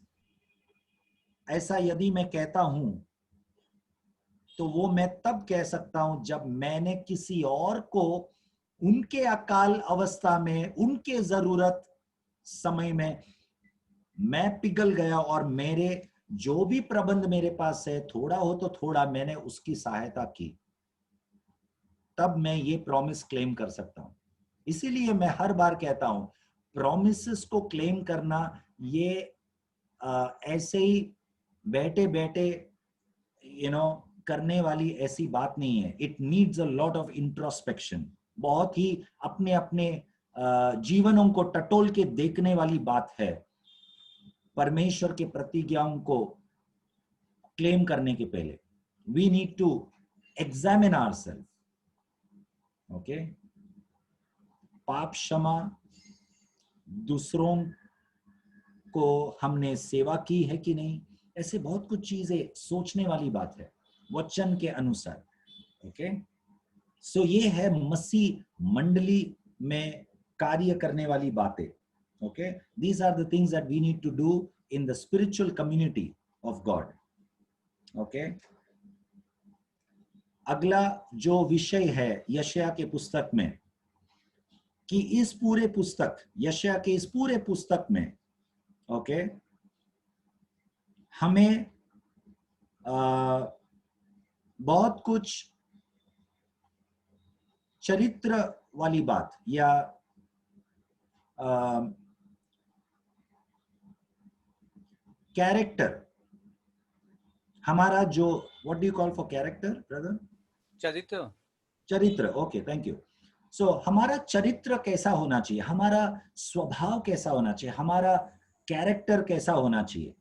ऐसा यदि मैं कहता हूं तो वो मैं तब कह सकता हूं जब मैंने किसी और को उनके अकाल अवस्था में, उनके जरूरत समय में मैं पिघल गया और मेरे जो भी प्रबंध मेरे पास है, थोड़ा हो तो थोड़ा, मैंने उसकी सहायता की, तब मैं ये प्रॉमिस क्लेम कर सकता हूं। इसीलिए मैं हर बार कहता हूं प्रॉमिसेस को क्लेम करना ये ऐसे ही बैठे बैठे करने वाली ऐसी बात नहीं है। It needs a lot of introspection, बहुत ही अपने अपने जीवनों को टटोल के देखने वाली बात है परमेश्वर के प्रतिज्ञाओं को क्लेम करने के पहले। We need to examine ourselves. Okay, पाप क्षमा, दूसरों को हमने सेवा की है कि नहीं, ऐसे बहुत कुछ चीजें सोचने वाली बात है वचन के अनुसार। ओके, सो ये है मसीह मंडली में कार्य करने वाली बातें। Okay, these are the things that we need to do in the spiritual community of God. Okay, अगला जो विषय है यशायाह के पुस्तक में, कि इस पूरे पुस्तक, यशायाह के इस पूरे पुस्तक में, ओके, हमें बहुत कुछ चरित्र वाली बात या कैरेक्टर, हमारा जो, what do you call for character brother? चरित्र। चरित्र, ओके, थैंक यू। सो हमारा चरित्र कैसा होना चाहिए, हमारा स्वभाव कैसा होना चाहिए, हमारा कैरेक्टर कैसा होना चाहिए।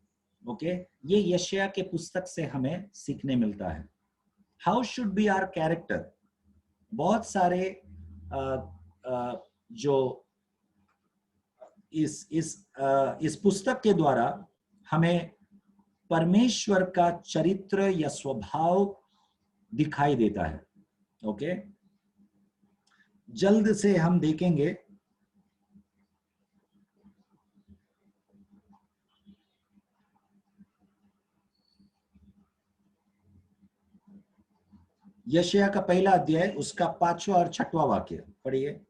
ओके, ये यशायाह के पुस्तक से हमें सीखने मिलता है। How should be our character. बहुत सारे जो इस पुस्तक के द्वारा हमें परमेश्वर का चरित्र या स्वभाव दिखाई देता है। ओके, जल्द से हम देखेंगे यशायाह का पहला अध्याय, उसका 5वां और 6वां वाक्य पढ़िए।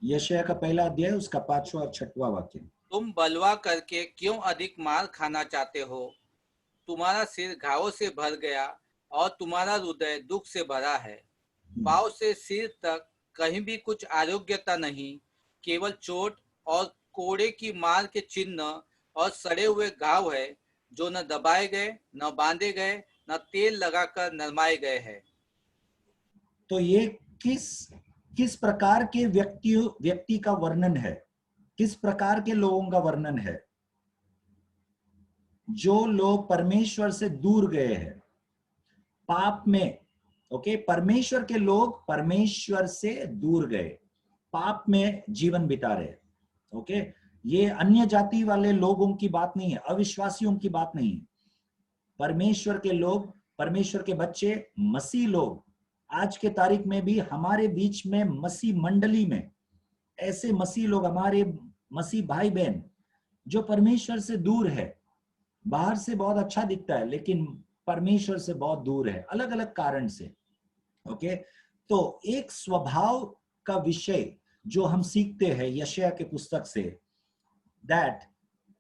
यशायाह का पहला अध्याय, उसका 5वां और 6वां वाक्य। तुम बलवा करके क्यों अधिक मार खाना चाहते हो? तुम्हारा सिर घावों से भर गया और तुम्हारा हृदय दुख से भरा है। पांव से सिर तक कहीं भी कुछ आरोग्यता नहीं, केवल चोट और कोड़े की मार के चिन्ह और सड़े हुए घाव है, जो न दबाए गए, न बांधे गए, न तेल लगाकर नरमाए गए हैं। तो ये किस प्रकार के व्यक्ति का वर्णन है, किस प्रकार के लोगों का वर्णन है? जो लोग परमेश्वर से दूर गए हैं, पाप में। ओके, परमेश्वर के लोग परमेश्वर से दूर गए, पाप में जीवन बिता रहे। ओके, ये अन्य जाति वाले लोगों की बात नहीं है, अविश्वासियों की बात नहीं है। परमेश्वर के लोग, परमेश्वर के बच्चे, मसीह लोग आज के तारीख में भी हमारे बीच में मसीह मंडली में ऐसे मसीह लोग, हमारे मसीह भाई बहन जो परमेश्वर से दूर है, बाहर से बहुत अच्छा दिखता है लेकिन परमेश्वर से बहुत दूर है, अलग अलग कारण से। ओके, तो एक स्वभाव का विषय जो हम सीखते हैं यशायाह के पुस्तक से, दैट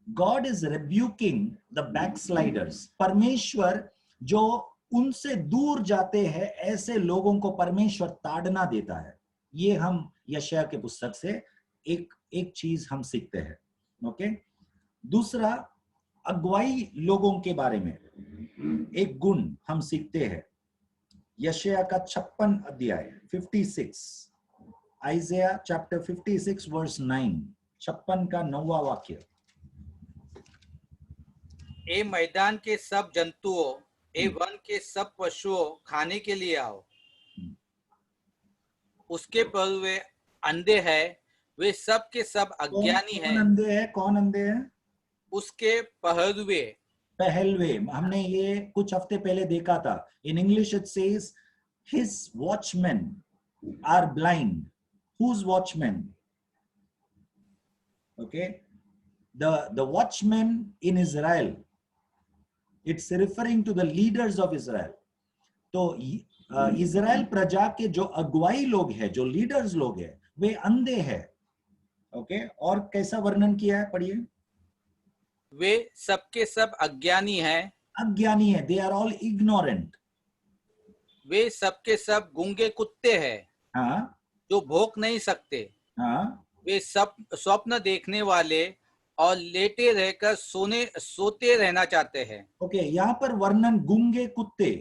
गॉड इज रिब्यूकिंग द बैकस्लाइडर्स। परमेश्वर जो उनसे दूर जाते हैं ऐसे लोगों को परमेश्वर ताड़ना देता है। ये हम यशायाह के पुस्तक से एक चीज हम सीखते हैं। ओके, दूसरा, अगुवाई लोगों के बारे में एक गुण हम सीखते हैं। यशायाह का 56 अध्याय 56, आइज़ाया चैप्टर 56 वर्स 9, 56 का 9वां वाक्य। ए मैदान के सब जंतुओं, ए वन के सब पशुओं, खाने के लिए आओ। उसके पहलुए अंधे हैं, वे सब के सब अज्ञानी हैं। कौन अंधे है? कौन अंधे है? उसके पहलुए। पहलवे, हमने ये कुछ हफ्ते पहले देखा था। In English it says his watchmen are blind. Whose watchmen? Okay, the watchmen in Israel, it's referring to the leaders of Israel. तो इजराइल प्रजा के जो अगुवाई लोग हैं, जो लीडर्स लोग हैं, वे अंधे हैं। ओके, और कैसा वर्णन किया है, पढ़िए। वे सबके सब अज्ञानी हैं। अज्ञानी है, दे आर ऑल इग्नोरेंट। वे सबके सब गूंगे कुत्ते हैं, हाँ, जो भौंक नहीं सकते। हाँ, वे सब स्वप्न देखने वाले और लेटे रहकर सोते रहना चाहते हैं। ओके, यहाँ पर वर्णन गूंगे कुत्ते,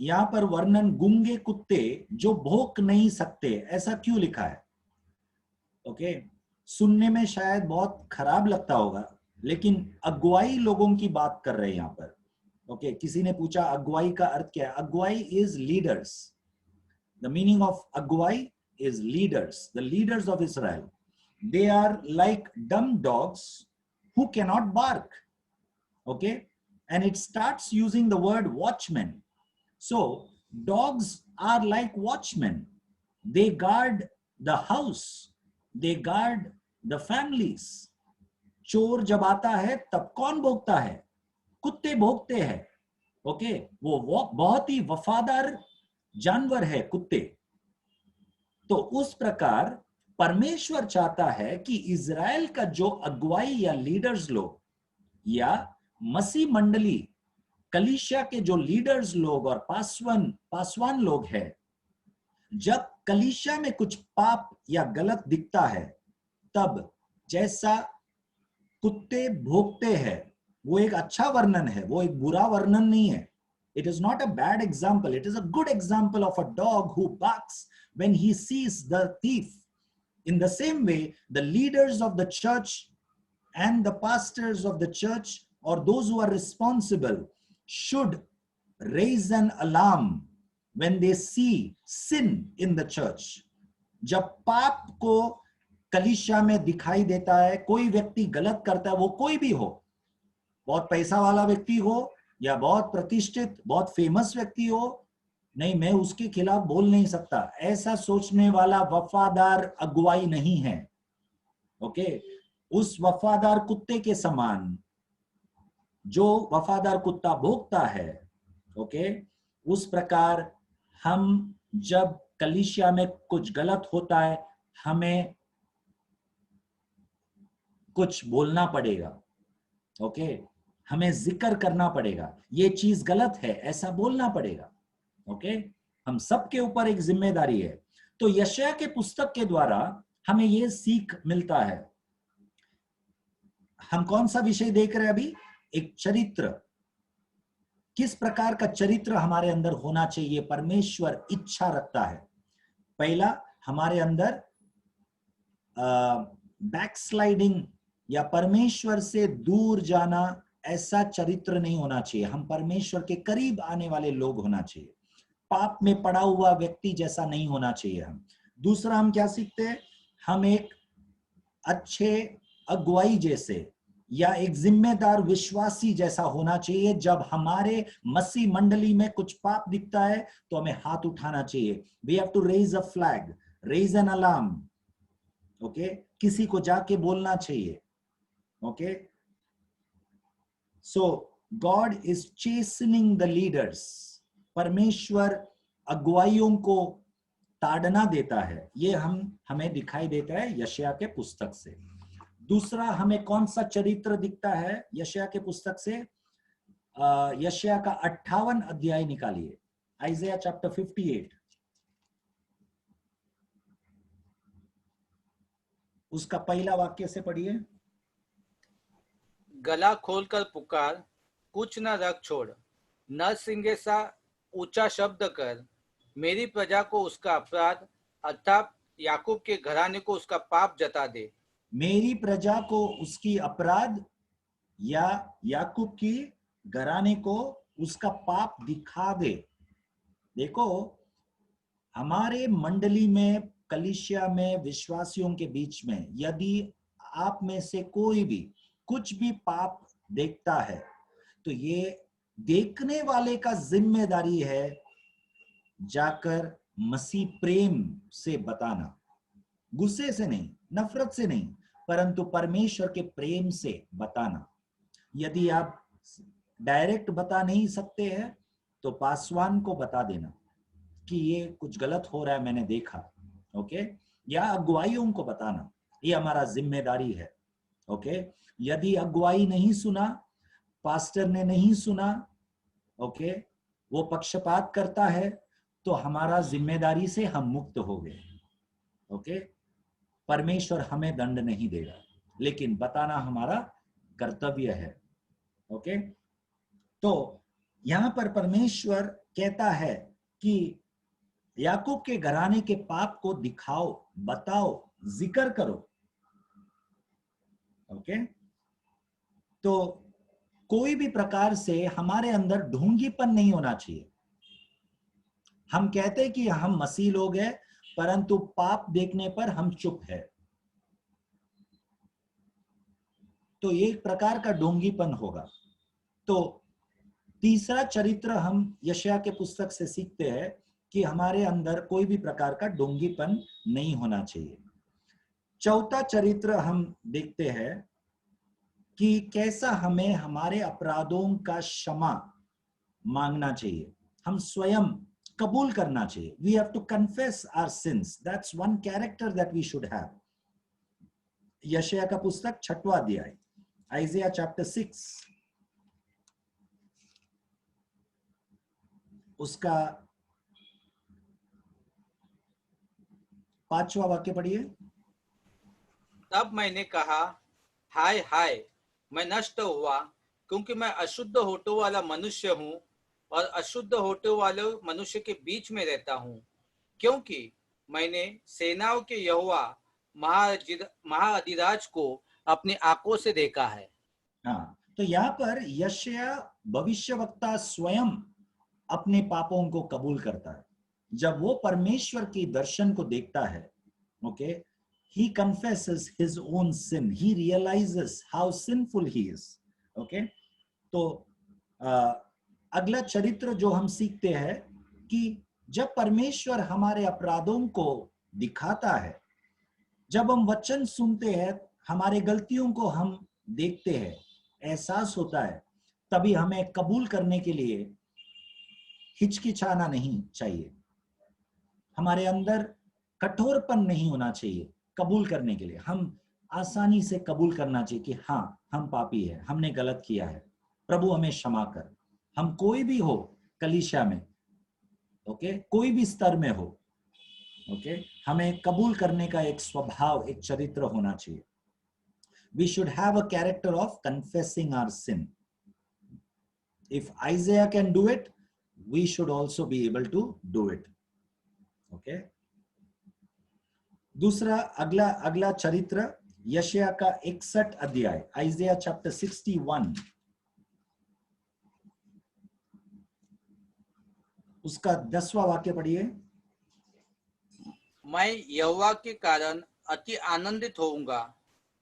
यहाँ पर वर्णन गूंगे कुत्ते जो भौंक नहीं सकते, ऐसा क्यों लिखा है? ओके, सुनने में शायद बहुत खराब लगता होगा, लेकिन अगुवाई लोगों की बात कर रहे हैं यहाँ पर। ओके, किसी ने पूछा अगुवाई का अर्थ क्या है? अगुवाई is leaders. The meaning of अगुवाई is leaders, the leaders of Israel. They are like dumb dogs who cannot bark. Okay, and it starts using the word watchman. So dogs are like watchmen. They guard the house, they guard the families. चोर जब आता है तब कौन भौंकता है? कुत्ते भौंकते हैं। ओके, वो बहुत ही वफादार जानवर है कुत्ते। तो उस प्रकार परमेश्वर चाहता है कि इजराइल का जो अगुवाई या लीडर्स लोग या मसीह मंडली, कलीसिया के जो लीडर्स लोग और पासवान लोग हैं, जब कलीसिया में कुछ पाप या गलत दिखता है, तब जैसा कुत्ते भौंकते हैं, वो एक अच्छा वर्णन है, वो एक बुरा वर्णन नहीं है। It is not a bad example. It is a good example of a dog who barks when he sees the thief. In the same way, the leaders of the church and the pastors of the church, or those who are responsible, should raise an alarm when they see sin in the church. जब पाप को कलीसिया में दिखाई देता है, कोई व्यक्ति गलत करता है, वो कोई भी हो, बहुत पैसा वाला व्यक्ति हो या बहुत प्रतिष्ठित, बहुत फेमस व्यक्ति हो, नहीं, मैं उसके खिलाफ बोल नहीं सकता, ऐसा सोचने वाला वफादार अगुवाई नहीं है। ओके, उस वफादार कुत्ते के समान जो वफादार कुत्ता भौंकता है, ओके, उस प्रकार हम जब कलीसिया में कुछ गलत होता है, हमें कुछ बोलना पड़ेगा। ओके, हमें जिक्र करना पड़ेगा, ये चीज गलत है, ऐसा बोलना पड़ेगा। ओके, हम सबके ऊपर एक जिम्मेदारी है। तो यशायाह के पुस्तक के द्वारा हमें ये सीख मिलता है। हम कौन सा विषय देख रहे हैं अभी? एक चरित्र, किस प्रकार का चरित्र हमारे अंदर होना चाहिए, परमेश्वर इच्छा रखता है। पहला, हमारे अंदर बैकस्लाइडिंग या परमेश्वर से दूर जाना, ऐसा चरित्र नहीं होना चाहिए। हम परमेश्वर के करीब आने वाले लोग होना चाहिए, पाप में पड़ा हुआ व्यक्ति जैसा नहीं होना चाहिए हम। दूसरा, हम क्या सीखते हैं? हम एक अच्छे अगुवाई जैसे या एक जिम्मेदार विश्वासी जैसा होना चाहिए। जब हमारे मसीह मंडली में कुछ पाप दिखता है तो हमें हाथ उठाना चाहिए। We have to raise a flag, raise an alarm. Okay, किसी को जाके बोलना चाहिए। Okay, so God is chastening the leaders. परमेश्वर अगुवाइयों को ताड़ना देता है। ये हमें दिखाई देता है यशायाह के पुस्तक से। दूसरा हमें कौन सा चरित्र दिखता है यशायाह के पुस्तक से? यशायाह का 58 अध्याय निकालिए, आइज़ाया चैप्टर 58, उसका पहला वाक्य से पढ़िए। गला खोलकर पुकार, कुछ न रख छोड़, नरसिंगे सा ऊंचा शब्द कर, मेरी प्रजा को उसका अपराध अर्थात याकूब के घराने को उसका पाप जता दे। मेरी प्रजा को उसकी अपराध या याकूब की घराने को उसका पाप दिखा दे। देखो, हमारे मंडली में, कलीसिया में, विश्वासियों के बीच में यदि आप में से कोई भी कुछ भी पाप देखता है तो ये देखने वाले का जिम्मेदारी है जाकर मसीह प्रेम से बताना। गुस्से से नहीं, नफरत से नहीं, परंतु परमेश्वर के प्रेम से बताना। यदि आप डायरेक्ट बता नहीं सकते हैं तो पासवान को बता देना कि ये कुछ गलत हो रहा है, मैंने देखा। ओके, या अगुवाइयों को बताना, ये हमारा जिम्मेदारी है। ओके, यदि अगुवाई नहीं सुना, पास्टर ने नहीं सुना, ओके, वो पक्षपात करता है, तो हमारा जिम्मेदारी से हम मुक्त हो गए। ओके, परमेश्वर हमें दंड नहीं देगा, लेकिन बताना हमारा कर्तव्य है। ओके, तो यहां पर परमेश्वर कहता है कि याकूब के घराने के पाप को दिखाओ, बताओ, जिक्र करो। ओके, तो कोई भी प्रकार से हमारे अंदर ढोंगीपन नहीं होना चाहिए। हम कहते हैं कि हम मसीह लोग हैं, परंतु पाप देखने पर हम चुप है, तो एक प्रकार का ढोंगीपन होगा। तो तीसरा चरित्र हम यशायाह के पुस्तक से सीखते हैं कि हमारे अंदर कोई भी प्रकार का ढोंगीपन नहीं होना चाहिए। चौथा चरित्र हम देखते हैं कि कैसा हमें हमारे अपराधों का क्षमा मांगना चाहिए, हम स्वयं कबूल करना चाहिए। We have to confess our sins. That's one character that we should have. यशायाह का पुस्तक 6वां अध्याय, आइज़ाया चैप्टर 6, उसका 5वां वाक्य पढ़िए। तब मैंने कहा, हाय हाय, मैं नष्ट हुआ, क्योंकि मैं अशुद्ध होठों वाला मनुष्य हूँ और अशुद्ध होठों वाले मनुष्य के बीच में रहता हूँ, क्योंकि मैंने सेनाओं के यहोवा महाअधिराज को अपनी आंखों से देखा है। हाँ, तो यहाँ पर यशायाह भविष्यवक्ता स्वयं अपने पापों को कबूल करता है। जब वो परमेश्वर की दर्शन को देखता है, okay, he confesses his own sin, he realizes how sinful he is. Okay, तो अगला चरित्र जो हम सीखते हैं कि जब परमेश्वर हमारे अपराधों को दिखाता है, जब हम वचन सुनते हैं, हमारे गलतियों को हम देखते हैं, एहसास होता है, तभी हमें कबूल करने के लिए हिचकिचाना नहीं चाहिए। हमारे अंदर कठोरपन नहीं होना चाहिए कबूल करने के लिए। हम आसानी से कबूल करना चाहिए कि हाँ, हम पापी है, हमने गलत किया है, प्रभु हमें क्षमा कर। हम कोई भी हो कलीसिया में, ओके, कोई भी स्तर में हो, ओके, हमें कबूल करने का एक स्वभाव, एक चरित्र होना चाहिए। We should have a character of confessing our sin. If Isaiah can do it, we should also be able to do it. Okay. दूसरा अगला चरित्र यशायाह का 61 अध्याय, आइज़ाया चैप्टर 61, उसका 10वां वाक्य पढ़िए। मैं यहोवा के कारण अति आनंदित होऊंगा,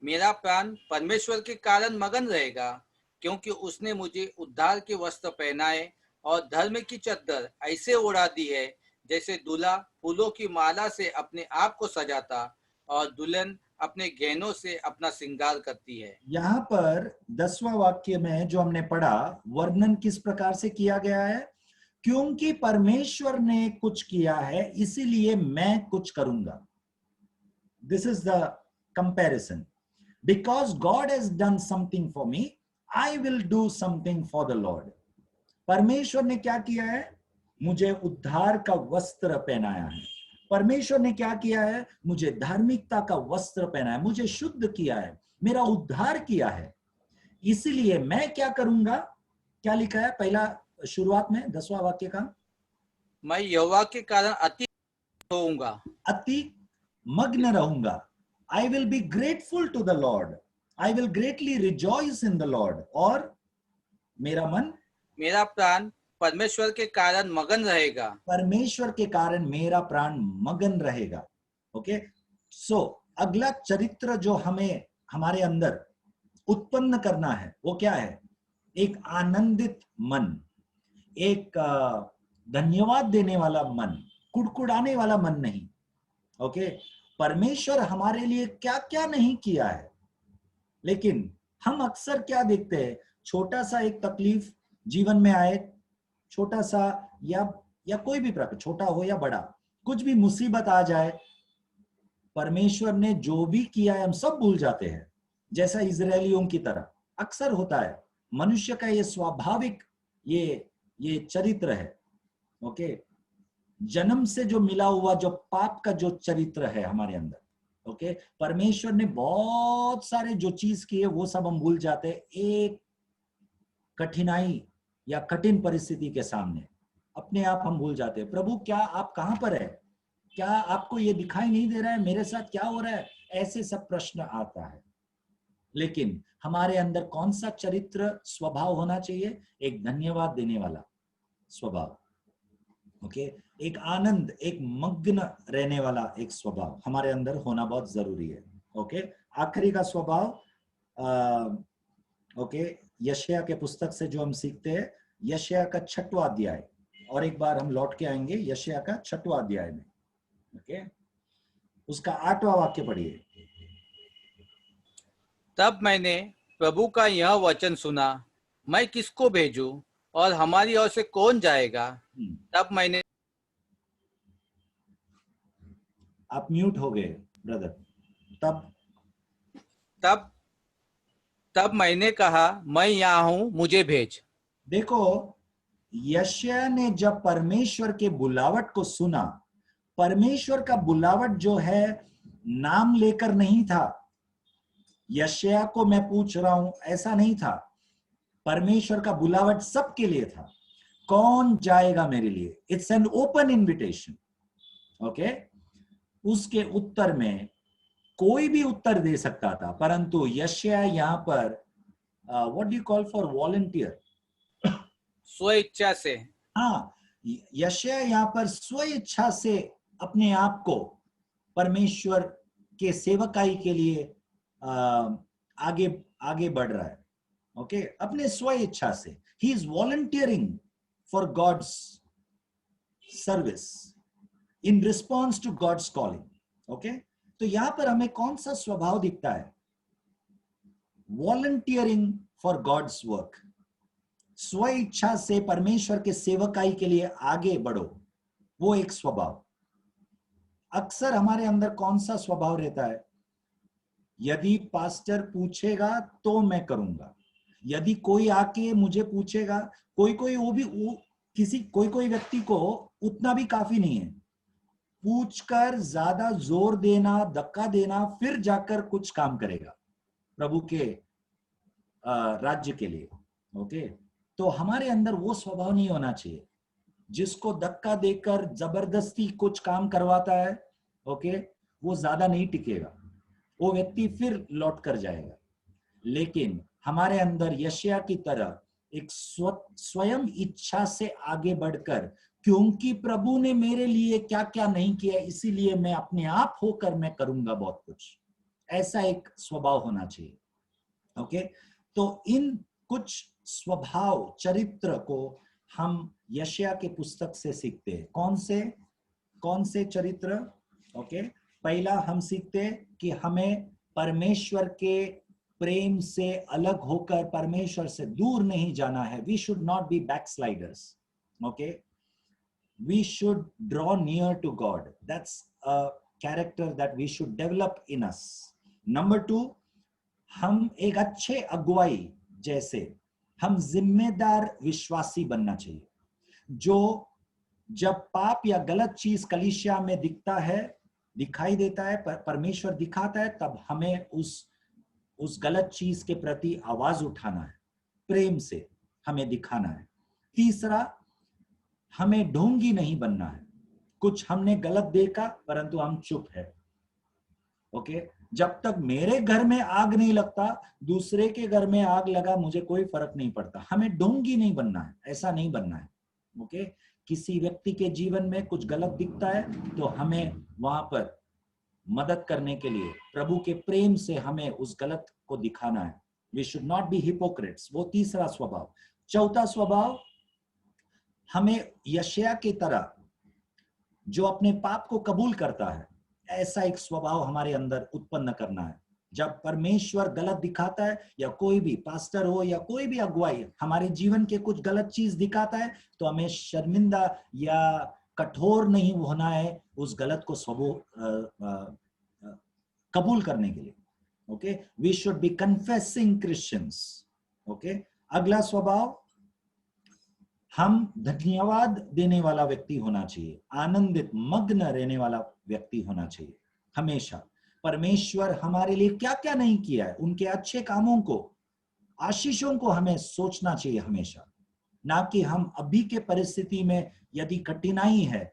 मेरा प्राण परमेश्वर के कारण मगन रहेगा, क्योंकि उसने मुझे उद्धार के वस्त्र पहनाए और धर्म की चद्दर ऐसे ओढ़ा दी है जैसे दूल्हा फूलों की माला से अपने आप को सजाता और दुल्हन अपने गहनों से अपना श्रृंगार करती है। यहाँ पर 10वां वाक्य में जो हमने पढ़ा, वर्णन किस प्रकार से किया गया है? क्योंकि परमेश्वर ने कुछ किया है इसीलिए मैं कुछ करूंगा। This is the comparison. Because God has done something for me, I will do something for the Lord. परमेश्वर ने क्या किया है? मुझे उद्धार का वस्त्र पहनाया है। परमेश्वर ने क्या किया है? मुझे धार्मिकता का वस्त्र पहनाया है, मुझे शुद्ध किया है, मेरा उद्धार किया है। इसलिए मैं क्या करूंगा? क्या लिखा है पहला शुरुआत में 10वां वाक्य का? मैं यहोवा के कारण अति होऊंगा, अति मग्न रहूंगा। I will be grateful to the Lord, I will greatly rejoice in the Lord. और मेरा मन, मेरा प्राण परमेश्वर के कारण मगन रहेगा। परमेश्वर के कारण मेरा प्राण मगन रहेगा। ओके, सो अगला चरित्र जो हमें हमारे अंदर उत्पन्न करना है वो क्या है? एक आनंदित मन, एक धन्यवाद देने वाला मन, कुड़कुड़ाने वाला मन नहीं। ओके, परमेश्वर हमारे लिए क्या क्या नहीं किया है, लेकिन हम अक्सर क्या देखते हैं? छोटा सा एक तकलीफ जीवन में आए, छोटा सा या कोई भी प्रकार, छोटा हो या बड़ा, कुछ भी मुसीबत आ जाए, परमेश्वर ने जो भी किया है हम सब भूल जाते हैं, जैसा इजरायलियों की तरह अक्सर होता है। मनुष्य का ये स्वाभाविक ये चरित्र है। ओके, जन्म से जो मिला हुआ जो पाप का जो चरित्र है हमारे अंदर। ओके, परमेश्वर ने बहुत सारे जो चीज किए वो सब हम भूल जाते हैं। एक कठिनाई या कठिन परिस्थिति के सामने अपने आप हम भूल जाते हैं, प्रभु क्या आप कहां पर है? क्या आपको ये दिखाई नहीं दे रहा है? मेरे साथ क्या हो रहा है? ऐसे सब प्रश्न आता है। लेकिन हमारे अंदर कौन सा चरित्र स्वभाव होना चाहिए? एक धन्यवाद देने वाला स्वभाव। ओके, एक आनंद, एक मग्न रहने वाला एक स्वभाव हमारे अंदर होना बहुत जरूरी है। ओके, आखिरी का स्वभाव ओके, यशायाह के पुस्तक से जो हम सीखते हैं, यशायाह का 6वां अध्याय, और एक बार हम लौट के आएंगे यशायाह का 6वां अध्याय में। ओके, उसका 8वां वाक्य पढ़िए। तब मैंने प्रभु का यह वचन सुना, मैं किसको भेजूं और हमारी ओर से कौन जाएगा? तब मैंने, आप म्यूट हो गए ब्रदर। तब मैंने कहा, मैं यहाँ हूं, मुझे भेज। देखो, यशायाह ने जब परमेश्वर के बुलावट को सुना, परमेश्वर का बुलावट जो है नाम लेकर नहीं था। यशायाह को मैं पूछ रहा हूं ऐसा नहीं था, परमेश्वर का बुलावट सबके लिए था। कौन जाएगा मेरे लिए? It's an open invitation. Okay, उसके उत्तर में कोई भी उत्तर दे सकता था, परंतु यशायाह यहाँ पर what do you call for volunteer, स्व इच्छा से। हाँ, यशायाह यहाँ पर स्व इच्छा से अपने आप को परमेश्वर के सेवकाई के लिए आगे बढ़ रहा है। ओके, अपने स्व इच्छा से ही is volunteering for God's service in response to God's calling. Okay, तो यहां पर हमें कौन सा स्वभाव दिखता है? वॉलंटियरिंग फॉर गॉड्स वर्क, स्व इच्छा से परमेश्वर के सेवकाई के लिए आगे बढ़ो, वो एक स्वभाव। अक्सर हमारे अंदर कौन सा स्वभाव रहता है? यदि पास्टर पूछेगा तो मैं करूंगा, यदि कोई आके मुझे पूछेगा, कोई व्यक्ति को उतना भी काफी नहीं है, पूछकर ज्यादा जोर देना, धक्का देना, फिर जाकर कुछ काम करेगा प्रभु के राज्य के लिए। ओके, तो हमारे अंदर वो स्वभाव नहीं होना चाहिए जिसको धक्का देकर जबरदस्ती कुछ काम करवाता है। ओके, वो ज्यादा नहीं टिकेगा, वो व्यक्ति फिर लौट कर जाएगा। लेकिन हमारे अंदर यशायाह की तरह एक स्वयं इच्छा से आगे बढ़कर, क्योंकि प्रभु ने मेरे लिए क्या क्या नहीं किया, इसीलिए मैं अपने आप होकर मैं करूंगा बहुत कुछ। ऐसा एक स्वभाव होना चाहिए। ओके, तो इन कुछ स्वभाव चरित्र को हम यशायाह के पुस्तक से सीखते हैं। कौन से चरित्र? ओके, पहला हम सीखते हैं कि हमें परमेश्वर के प्रेम से अलग होकर परमेश्वर से दूर नहीं जाना है। We should not be backsliders. Okay, we should draw near to God. That's a character that we should develop in us. Number 2, हम एक अच्छे अगुवाई जैसे हम जिम्मेदार विश्वासी बनना चाहिए। जो जब पाप या गलत चीज कलीसिया में दिखाई देता है, परमेश्वर दिखाता है, तब हमें उस गलत चीज के प्रति आवाज उठाना है, प्रेम से हमें दिखाना है। तीसरा, हमें ढोंगी नहीं बनना है। कुछ हमने गलत देखा परंतु हम चुप है। ओके, जब तक मेरे घर में आग नहीं लगता, दूसरे के घर में आग लगा, मुझे कोई फर्क नहीं पड़ता। हमें ढोंगी नहीं बनना है, ऐसा नहीं बनना है। ओके, किसी व्यक्ति के जीवन में कुछ गलत दिखता है तो हमें वहां पर मदद करने के लिए प्रभु के प्रेम से हमें उस गलत को दिखाना है। We should not be hypocrites. वो तीसरा स्वभाव। चौथा स्वभाव, हमें यशायाह की तरह जो अपने पाप को कबूल करता है, ऐसा एक स्वभाव हमारे अंदर उत्पन्न करना है। जब परमेश्वर गलत दिखाता है, या कोई भी पास्टर हो या कोई भी अगुवाई हमारे जीवन के कुछ गलत चीज दिखाता है, तो हमें शर्मिंदा या कठोर नहीं होना है उस गलत को कबूल करने के लिए। Okay, we should be confessing Christians. Okay, अगला स्वभाव, हम धन्यवाद देने वाला व्यक्ति होना चाहिए, आनंदित मग्न रहने वाला व्यक्ति होना चाहिए। हमेशा परमेश्वर हमारे लिए क्या क्या नहीं किया है, उनके अच्छे कामों को, आशीषों को हमें सोचना चाहिए हमेशा। ना कि हम अभी के परिस्थिति में यदि कठिनाई है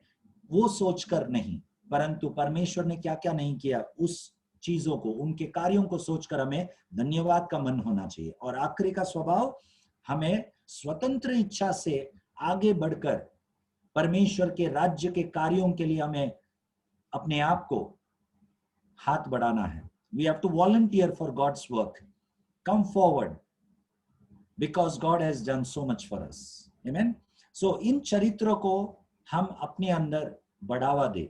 वो सोचकर नहीं, परंतु परमेश्वर ने क्या क्या नहीं किया उस चीजों को, उनके कार्यों को सोचकर हमें धन्यवाद का मन होना चाहिए। और आखिरी का स्वभाव, हमें स्वतंत्र इच्छा से आगे बढ़कर परमेश्वर के राज्य के कार्यों के लिए हमें अपने आप को हाथ बढ़ाना है। We have to volunteer for God's work. Come forward because God has done so much for us. Amen. So इन चरित्रों को हम अपने अंदर बढ़ावा दे।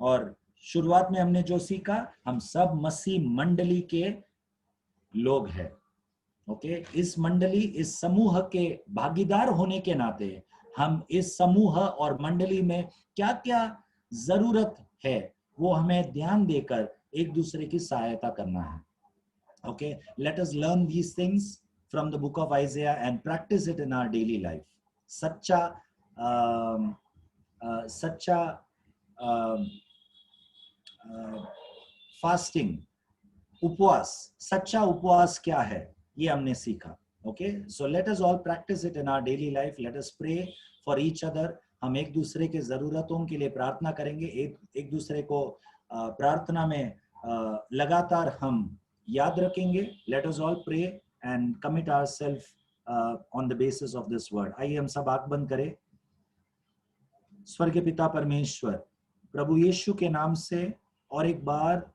और शुरुआत में हमने जो सीखा, हम सब मसीह मंडली के लोग हैं। ओके, इस मंडली, इस समूह के भागीदार होने के नाते हम इस समूह और मंडली में क्या क्या जरूरत है वो हमें ध्यान देकर एक दूसरे की सहायता करना है। Okay, let us learn these things from the book of Isaiah and practice it in our daily life. सच्चा फास्टिंग, उपवास, सच्चा उपवास क्या है ये हमने सीखा। Okay, so let us all practice it in our daily life. Let us pray for each other. हम एक दूसरे के जरूरतों के लिए प्रार्थना करेंगे, एक दूसरे को प्रार्थना में लगातार हम याद रखेंगे। Let us all pray and commit ourselves on the basis of this word. आइए हम सब आंख बंद करें। स्वर्गीय पिता परमेश्वर, प्रभु यीशु के नाम से और एक बार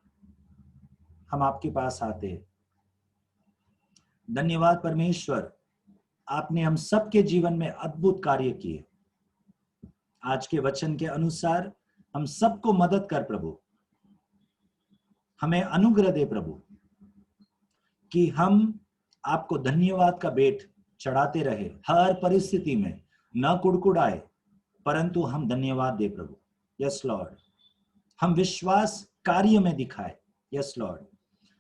हम आपके पास आते हैं। धन्यवाद परमेश्वर, आपने हम सबके जीवन में अद्भुत कार्य किए। आज के वचन के अनुसार हम सबको मदद कर प्रभु, हमें अनुग्रह दे प्रभु कि हम आपको धन्यवाद का भेंट चढ़ाते रहे, हर परिस्थिति में न कुड़कुड़ाए परंतु हम धन्यवाद दे प्रभु। यस लॉर्ड, हम विश्वास कार्य में दिखाए। यस लॉर्ड,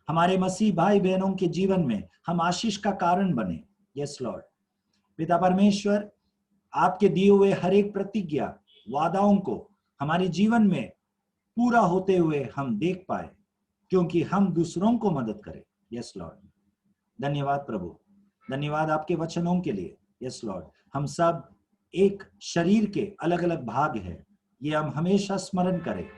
हमारे मसीह भाई बहनों के जीवन में हम आशीष का कारण बने। यस लॉर्ड, पिता परमेश्वर, आपके दिए हुए हर एक प्रतिज्ञा, वादाओं को हमारे जीवन में पूरा होते हुए हम देख पाए, क्योंकि हम दूसरों को मदद करें। यस लॉर्ड, धन्यवाद प्रभु, धन्यवाद आपके वचनों के लिए। यस लॉर्ड, हम सब एक शरीर के अलग अलग भाग हैं, ये हम हमेशा स्मरण करें।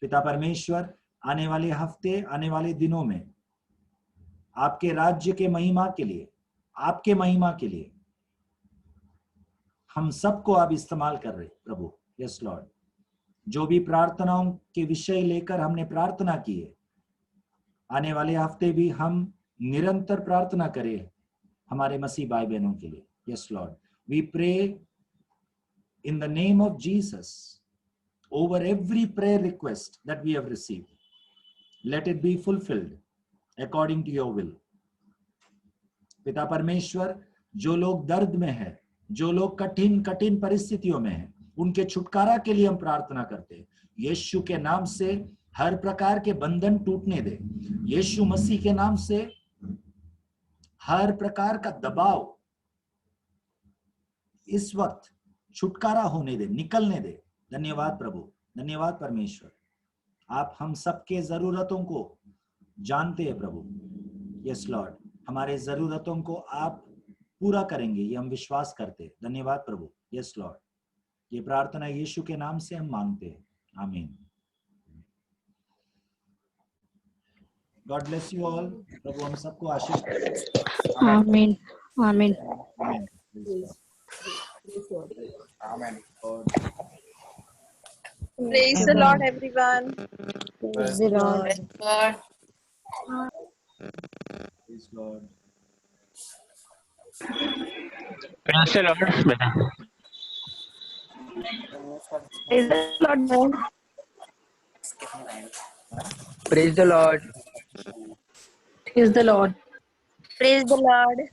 पिता परमेश्वर, आने वाले हफ्ते, आने वाले दिनों में आपके राज्य के महिमा के लिए, आपके महिमा के लिए हम सबको आप इस्तेमाल कर रहे प्रभु। यस लॉर्ड, जो भी प्रार्थनाओं के विषय लेकर हमने प्रार्थना की है, आने वाले हफ्ते भी हम निरंतर प्रार्थना करें हमारे मसीह भाई बहनों के लिए। Yes Lord, we pray in the name of Jesus over every prayer request that we have received, let it be fulfilled according to your will. पिता परमेश्वर, जो लोग दर्द में है, जो लोग कठिन कठिन परिस्थितियों में हैं, उनके छुटकारा के लिए हम प्रार्थना करते हैं। यीशु के नाम से हर प्रकार के बंधन टूटने दे। यीशु मसीह के नाम से हर प्रकार का दबाव इस वक्त छुटकारा होने दे, निकलने दे। धन्यवाद प्रभु, धन्यवाद परमेश्वर। आप हम सबके जरूरतों को जानते हैं प्रभु। यस लॉर्ड, हमारे जरूरतों को आप पूरा करेंगे, ये हम विश्वास करते हैं। धन्यवाद प्रभु। यस लॉर्ड, ये प्रार्थना यीशु के नाम से हम मांगते हैं। आमीन। God bless you all. प्रभु हम सबको आशीष दे। आमीन आमीन। आमीन। Amen. Praise the Lord, everyone. Praise the Lord. Praise Lord. Praise the Lord, brother. Praise the Lord, man. Praise the Lord. Praise the Lord. Praise the Lord.